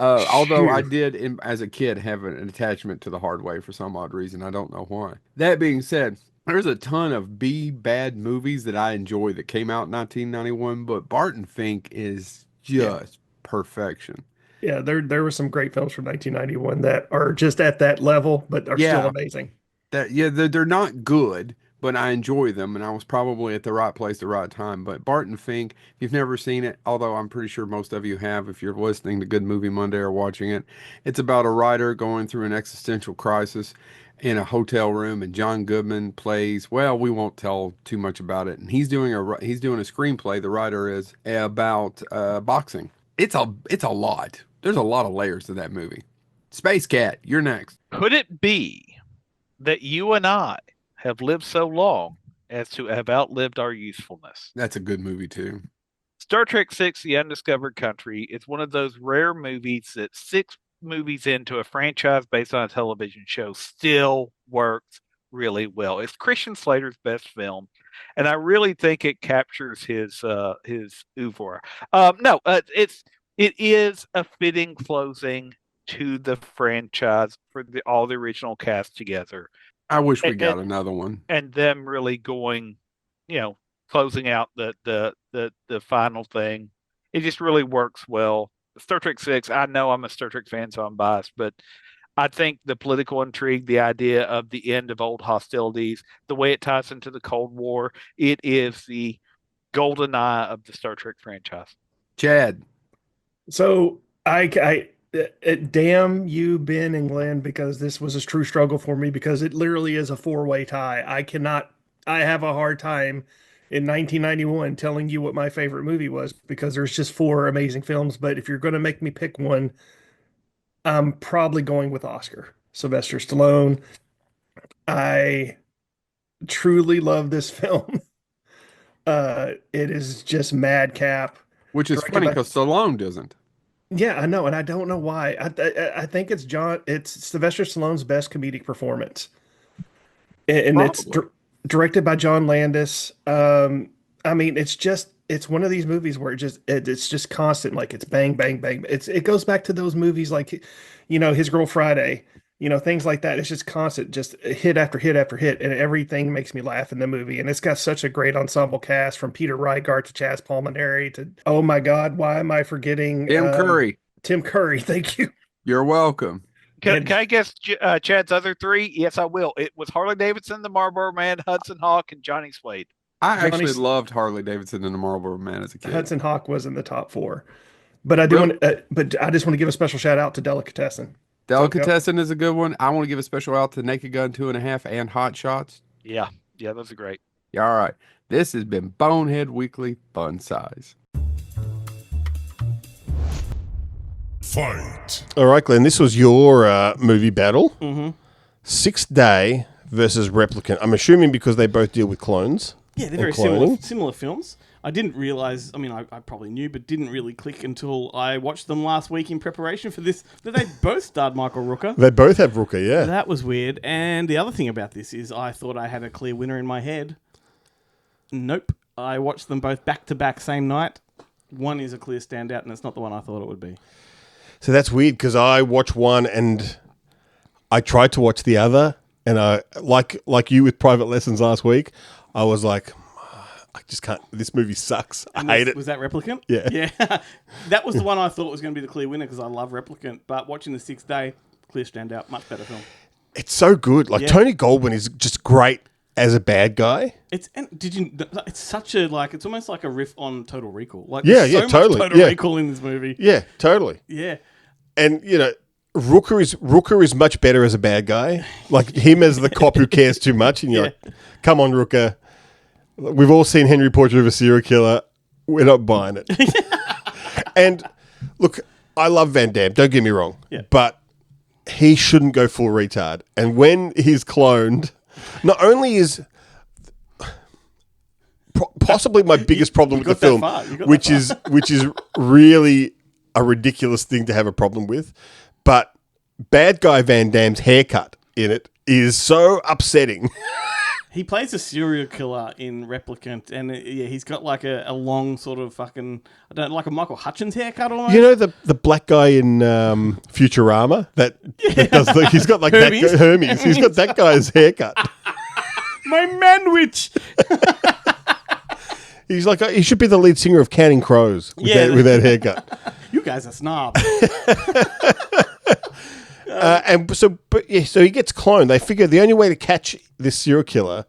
Although I did, as a kid, have an attachment to The Hard Way for some odd reason. I don't know why. That being said, there's a ton of bad movies that I enjoy that came out in 1991, but Barton Fink is just perfection. Yeah, there were some great films from 1991 that are just at that level, but are still amazing. They're not good, but I enjoy them, and I was probably at the right place at the right time. But Barton Fink, if you've never seen it, although I'm pretty sure most of you have if you're listening to Good Movie Monday or watching it, it's about a writer going through an existential crisis in a hotel room, and John Goodman plays, well, we won't tell too much about it, and he's doing a screenplay, the writer is, about boxing. It's a lot. There's a lot of layers to that movie. Space Cat, you're next. Could it be that you and I have lived so long as to have outlived our usefulness? That's a good movie too. Star Trek VI: The Undiscovered Country is one of those rare movies that 6 movies into a franchise based on a television show still works really well. It's Christian Slater's best film. and I really think it captures his oeuvre. It is a fitting closing to the franchise for all the original cast together. I wish we got another one. And them really going, closing out the final thing. It just really works well. Star Trek 6, I know I'm a Star Trek fan, so I'm biased, but I think the political intrigue, the idea of the end of old hostilities, the way it ties into the Cold War, it is the golden eye of the Star Trek franchise. Chad. So I damn you, Ben and Glenn, because this was a true struggle for me because it literally is a 4-way tie. I have a hard time in 1991 telling you what my favorite movie was because there's just 4 amazing films. But if you're going to make me pick one, I'm probably going with Oscar. Sylvester Stallone. I truly love this film. It is just madcap. Which is funny because Stallone doesn't. Yeah, I know, and I don't know why. I think it's Sylvester Stallone's best comedic performance. And it's directed by John Landis. I mean, it's one of these movies where it's just constant, like it's bang, bang, bang. It goes back to those movies like, His Girl Friday, things like that. It's just constant, just hit after hit after hit, and everything makes me laugh in the movie. And it's got such a great ensemble cast from Peter Reigart to Chaz Palminteri to, oh my God, why am I forgetting Tim Curry? Tim Curry, thank you. You're welcome. Can I guess Chad's other 3? Yes, I will. It was Harley Davidson, the Marlboro Man, Hudson Hawk, and Johnny Slade. I actually loved Harley Davidson and the Marlboro Man as a kid. Hudson Hawk was in the top 4, but I just want to give a special shout out to Delicatessen. Delicatessen is a good one. I want to give a special out to Naked Gun 2.5 and Hot Shots. Yeah, those are great. Yeah, all right. This has been Bonehead Weekly Fun Size. Fight. All right, Glenn, this was your movie battle. Mm-hmm. 6th Day versus Replicant. I'm assuming because they both deal with clones. Yeah, they're very similar films. I didn't realize, I probably knew, but didn't really click until I watched them last week in preparation for this, that they both starred Michael Rooker. They both have Rooker, yeah. That was weird. And the other thing about this is I thought I had a clear winner in my head. Nope. I watched them both back-to-back same night. One is a clear standout, and it's not the one I thought it would be. So that's weird, because I watched one and I tried to watch the other, and I like you with Private Lessons last week, I was like, I just can't. This movie sucks. I hate it. Was that Replicant? Yeah. Yeah. That was the one I thought was going to be the clear winner because I love Replicant. But watching the 6th Day, clear standout, much better film. It's so good. Like Tony Goldwyn is just great as a bad guy. It's such a it's almost like a riff on Total Recall. Like totally. Much Total Recall in this movie. Yeah, totally. Yeah. And Rooker is much better as a bad guy. Like him as the cop who cares too much, and you're like, come on, Rooker. We've all seen Henry Portrait of a Serial Killer. We're not buying it. And look, I love Van Damme. Don't get me wrong. Yeah. But he shouldn't go full retard. And when he's cloned, not only is possibly my biggest problem with the film, which is really a ridiculous thing to have a problem with, but bad guy Van Damme's haircut in it is so upsetting. He plays a serial killer in Replicant, and he's got like a long sort of fucking, like a Michael Hutchins haircut almost. You know the black guy in Futurama that does he's got like Hermes? that Hermes. He's got that guy's haircut. My manwich. He's like he should be the lead singer of Counting Crows with that haircut. You guys are snobs. So he gets cloned. They figure the only way to catch this serial killer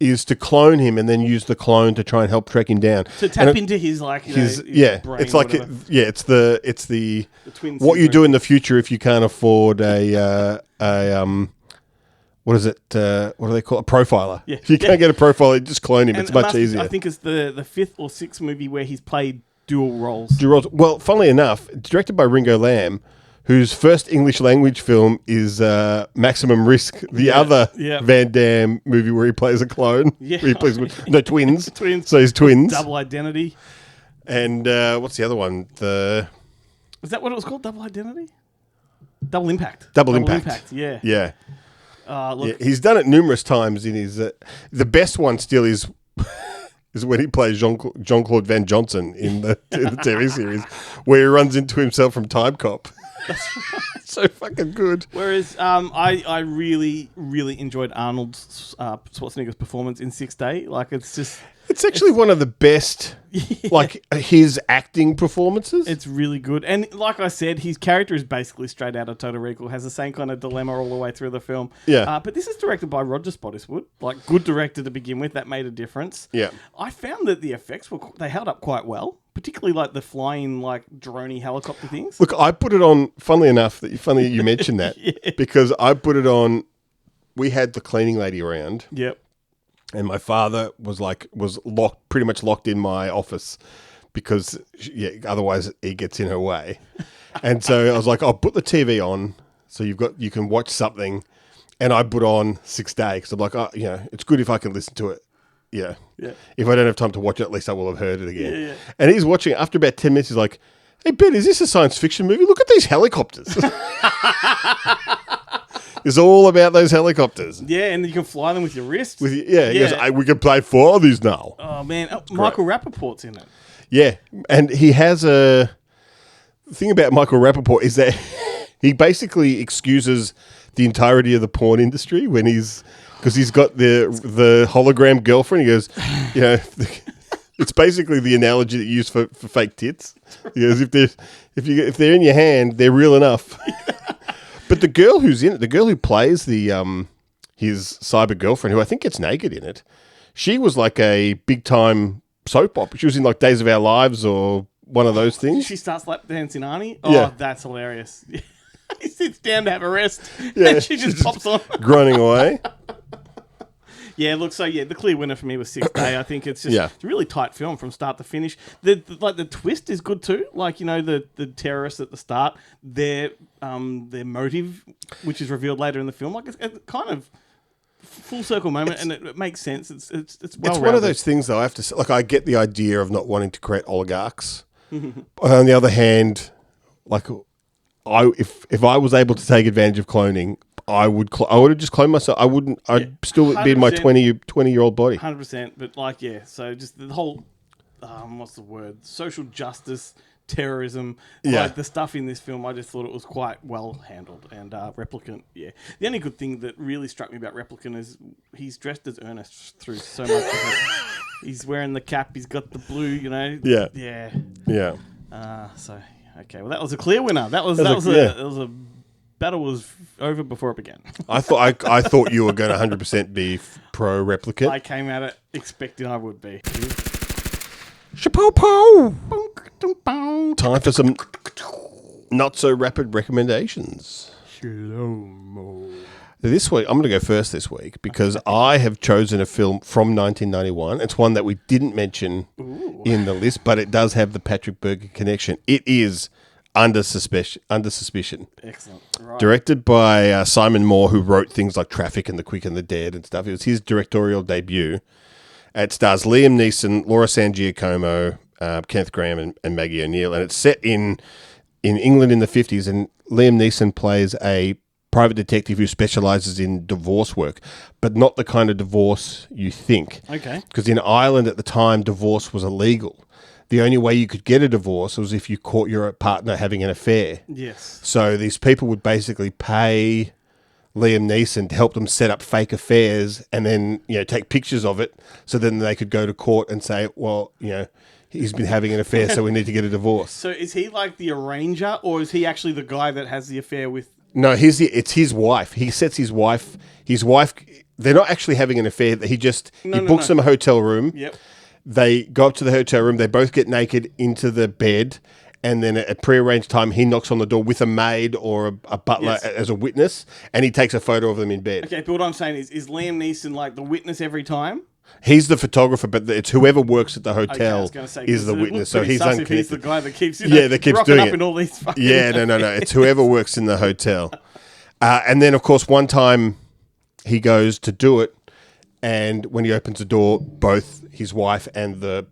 is to clone him and then use the clone to try and help track him down. To tap into his his brain. It's like it's the twin what you syndrome. do in the future if you can't afford a what is it? What do they call it? A profiler? Yeah. If you can't get a profiler, just clone him. And it's much easier. I think it's the 5th or 6th movie where he's played dual roles. Well, funnily enough, directed by Ringo Lamb, whose first English language film is Maximum Risk, the other Van Damme movie where he plays a clone. Yeah. Where he plays twins. Twins. So he's twins. Double Identity. And what's the other one? Is that what it was called? Double Identity? Double Impact. Double Impact. Yeah. Look, he's done it numerous times in his... the best one still is is when he plays Jean-Claude Van Johnson in the TV series, where he runs into himself from Time Cop. So fucking good. Whereas I really, really enjoyed Arnold Schwarzenegger's performance in 6th Day. Like, it's actually one of the best, like, his acting performances. It's really good. And like I said, his character is basically straight out of Total Recall, has the same kind of dilemma all the way through the film. Yeah. But this is directed by Roger Spottiswoode. Like, good director to begin with. That made a difference. Yeah. I found that the effects, they held up quite well. Particularly like the flying, like, droney helicopter things. Look, I put it on, funnily enough, funny you mentioned that, because I put it on, we had the cleaning lady around. Yep. And my father was pretty much locked in my office because, otherwise he gets in her way. And so I was like, I'll put the TV on so you can watch something. And I put on 6th Day because I'm like, it's good if I can listen to it. Yeah. If I don't have time to watch it, at least I will have heard it again. Yeah. And he's watching it. After about 10 minutes, he's like, hey, Ben, is this a science fiction movie? Look at these helicopters. It's all about those helicopters. Yeah, and you can fly them with your wrist. He goes, we can play 4 of these now. Oh, man. Michael Rappaport's in it. Yeah. And he has the thing about Michael Rappaport is that he basically excuses the entirety of the porn industry because he's got the hologram girlfriend. He goes, it's basically the analogy that you use for fake tits. He goes, if they're in your hand, they're real enough. But the girl who's in it, the girl who plays his cyber girlfriend, who I think gets naked in it, she was like a big time soap opera. She was in like Days of Our Lives or one of those things. She starts lap dancing Arnie. Oh, Yeah. That's hilarious. He sits down to have a rest. Yeah, And she just pops on. grunting away. Yeah, look, so the clear winner for me was 6th Day. I think it's just Yeah. it's a really tight film from start to finish. The twist is good too. Like, the terrorists at the start, their motive, which is revealed later in the film, like it's kind of full circle moment, and it makes sense. It's well It's one of those things, though. I have to say, like, I get the idea of not wanting to create oligarchs. But on the other hand, like, if I was able to take advantage of cloning, I would have just cloned myself. I wouldn't. I'd still be in my 20-year-old body. 100%. But so just the whole what's the word? Social justice, terrorism, like the stuff in this film. I just thought it was quite well handled. And Replicant, the only good thing that really struck me about Replicant is he's dressed as Ernest through so much of it. He's wearing the cap. He's got the blue. Yeah. Okay. Well, that was a clear winner. That was a battle was over before it began. I thought you were going to 100% be pro Replicant. I came at it expecting I would be. Chapeau-pow! Time for some not so rapid recommendations. This week, I'm going to go first this week because I have chosen a film from 1991. It's one that we didn't mention in the list, but it does have the Patrick Berger connection. It is Under Suspicion. Excellent. Right. Directed by Simon Moore, who wrote things like Traffic and The Quick and the Dead and stuff. It was his directorial debut. It stars Liam Neeson, Laura San Giacomo, Kenneth Graham, and Maggie O'Neill. And it's set in England in the 50s, and Liam Neeson plays a private detective who specializes in divorce work, but not the kind of divorce you think. Okay. Because in Ireland at the time, divorce was illegal. The only way you could get a divorce was if you caught your partner having an affair. Yes. So these people would basically pay Liam Neeson to help them set up fake affairs and then, take pictures of it so then they could go to court and say, well, he's been having an affair, so we need to get a divorce. So is he like the arranger, or is he actually the guy that has the affair with... No, it's his wife. He sets his wife, they're not actually having an affair. He books them a hotel room. Yep. They go up to the hotel room. They both get naked into the bed. And then at prearranged time, he knocks on the door with a maid or a butler as a witness. And he takes a photo of them in bed. Okay, but what I'm saying is Liam Neeson like the witness every time? He's the photographer, but it's whoever works at the hotel is the witness. So he's unconnected. He's the guy that keeps, that keeps rocking doing up it. in all these fucking... No. It's whoever works in the hotel. And then, of course, one time he goes to do it, and when he opens the door, both his wife and the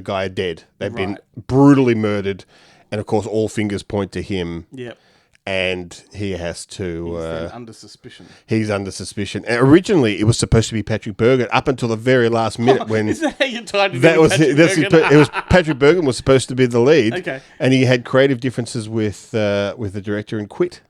guy are dead. They've been brutally murdered, and of course, all fingers point to him. Yep. and he has to. He's under suspicion. He's under suspicion. And originally, it was supposed to be Patrick Bergen up until the very last minute when. Is that how you tied it? That was it. Was Patrick Bergen was supposed to be the lead. Okay. And he had creative differences with the director and quit.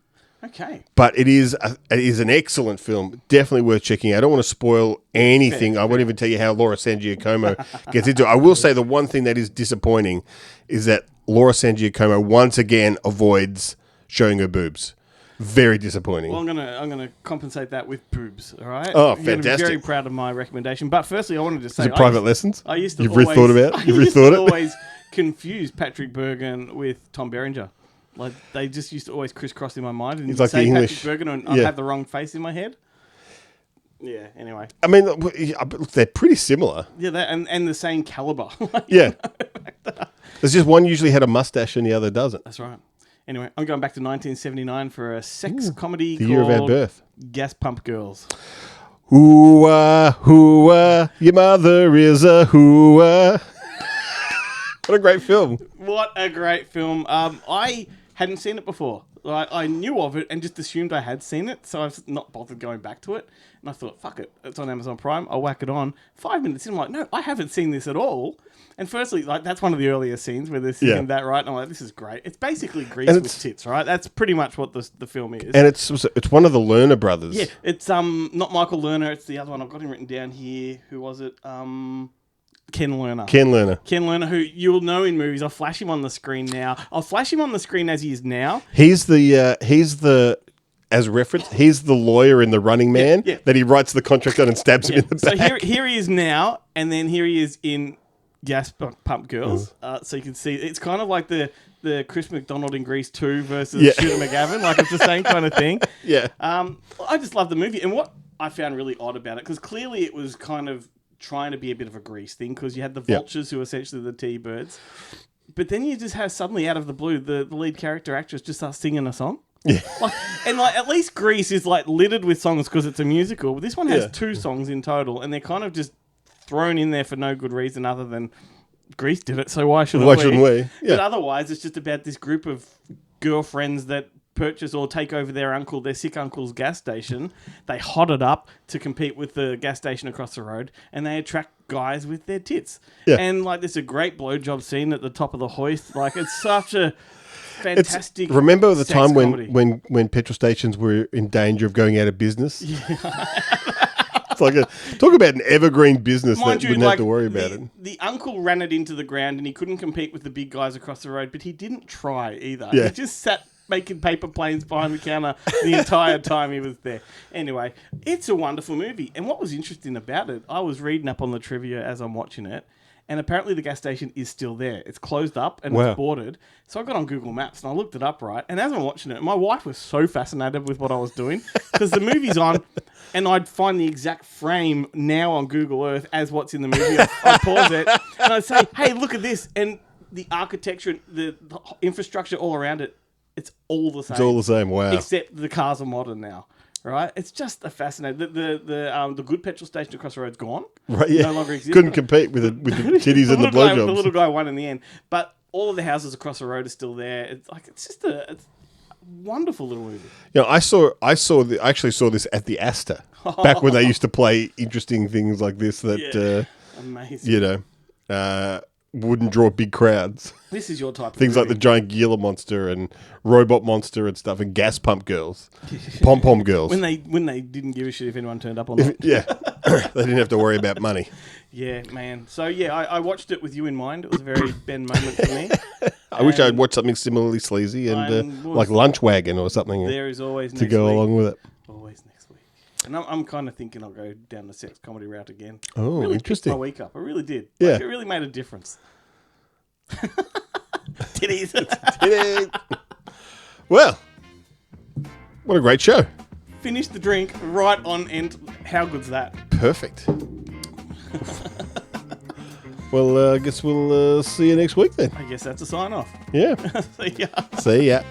Okay. But it is an excellent film. Definitely worth checking out. I don't want to spoil anything. I won't even tell you how Laura San Giacomo gets into it. I will say the one thing that is disappointing is that Laura San Giacomo once again avoids showing her boobs. Very disappointing. Well, I'm gonna compensate that with boobs. All right. Oh, You're fantastic! gonna be very proud of my recommendation. But firstly, I wanted to say, Is it private lessons? I used to You've always, rethought about. You've I used rethought to it. always confuse Patrick Bergen with Tom Berenger. Like they just used to always crisscross in my mind, and He's you'd like the say English- Patrick Bergen, and I'd yeah. have the wrong face in my head. Yeah. Anyway. I mean, they're pretty similar. Yeah, and the same caliber. Yeah. There's just one usually had a mustache and the other doesn't. That's right. Anyway, I'm going back to 1979 for a sex comedy the called year of our birth. Gas Pump Girls. Hoo-ah, your mother is a hoo-ah. What a great film. What a great film. I hadn't seen it before. I knew of it and just assumed I had seen it, so I've not bothered going back to it. And I thought, fuck it, it's on Amazon Prime, I'll whack it on. 5 minutes in, I'm like, no, I haven't seen this at all. And firstly, like that's one of the earlier scenes where they're singing that, right? And I'm like, this is great. It's basically Grease with tits, right? That's pretty much what the film is. And it's one of the Lerner brothers. Yeah, it's not Michael Lerner, it's the other one. I've got him written down here. Who was it? Ken Lerner. Ken Lerner, who you'll know in movies. I'll flash him on the screen now. I'll flash him on the screen as he is now. He's the as reference, he's the lawyer in The Running Man that he writes the contract on and stabs him in the back. So here he is now, and then here he is in Gas Pump Girls. So you can see it's kind of like the Chris McDonald in Grease 2 versus Shooter McGavin. Like it's the same kind of thing. Yeah. I just love the movie, and what I found really odd about it, because clearly it was kind of trying to be a bit of a Grease thing, because you had the vultures who are essentially the T-birds, but then you just have suddenly out of the blue the lead character actress just starts singing a song. Yeah. At least Grease is like littered with songs because it's a musical, but this one has 2 songs in total, and they're kind of just thrown in there for no good reason other than Grease did it, so why shouldn't we? Yeah. But otherwise, it's just about this group of girlfriends that purchase or take over their sick uncle's gas station. They hot it up to compete with the gas station across the road, and they attract guys with their tits. Yeah. And like, there's a great blowjob scene at the top of the hoist. Like, it's such a fantastic. Remember the time comedy. when petrol stations were in danger of going out of business? Yeah. It's like talk about an evergreen business that you wouldn't have to worry about it. The uncle ran it into the ground, and he couldn't compete with the big guys across the road, but he didn't try either. Yeah. He just sat making paper planes behind the counter the entire time he was there. Anyway, it's a wonderful movie. And what was interesting about it, I was reading up on the trivia as I'm watching it, and apparently the gas station is still there. It's closed up and it's boarded. So I got on Google Maps and I looked it up, right? And as I'm watching it, my wife was so fascinated with what I was doing, because the movie's on and I'd find the exact frame now on Google Earth as what's in the movie. I'd pause it and I'd say, hey, look at this. And the architecture, the infrastructure all around it, it's all the same. It's all the same, wow. Except the cars are modern now. Right, it's just a fascinating. The good petrol station across the road's gone. Right, yeah. No longer exists. Couldn't compete with the titties and the blowjobs. The little guy won in the end, but all of the houses across the road are still there. It's just a wonderful little movie. You know, I actually saw this at the Astor back when they used to play interesting things like this. Amazing. You know, wouldn't draw big crowds. This is your type of things movie. like the Giant Gila Monster and Robot Monster and stuff, and Gas Pump Girls, Pom Pom Girls. When they didn't give a shit if anyone turned up or not. Yeah, they didn't have to worry about money. Yeah, man. So yeah, I watched it with you in mind. It was a very Ben moment for me. I wish I'd watched something similarly sleazy and like Lunch Wagon or something. There is always to go along with it. Always next week. And I'm kind of thinking I'll go down the sex comedy route again. Oh, really interesting. Picked my week up. I really did. Yeah, like, it really made a difference. Titties. Titties. Well, what a great show. Finish the drink right on end. How good's that? Perfect. Well, I guess we'll see you next week then. I guess that's a sign off. Yeah. See ya. See ya.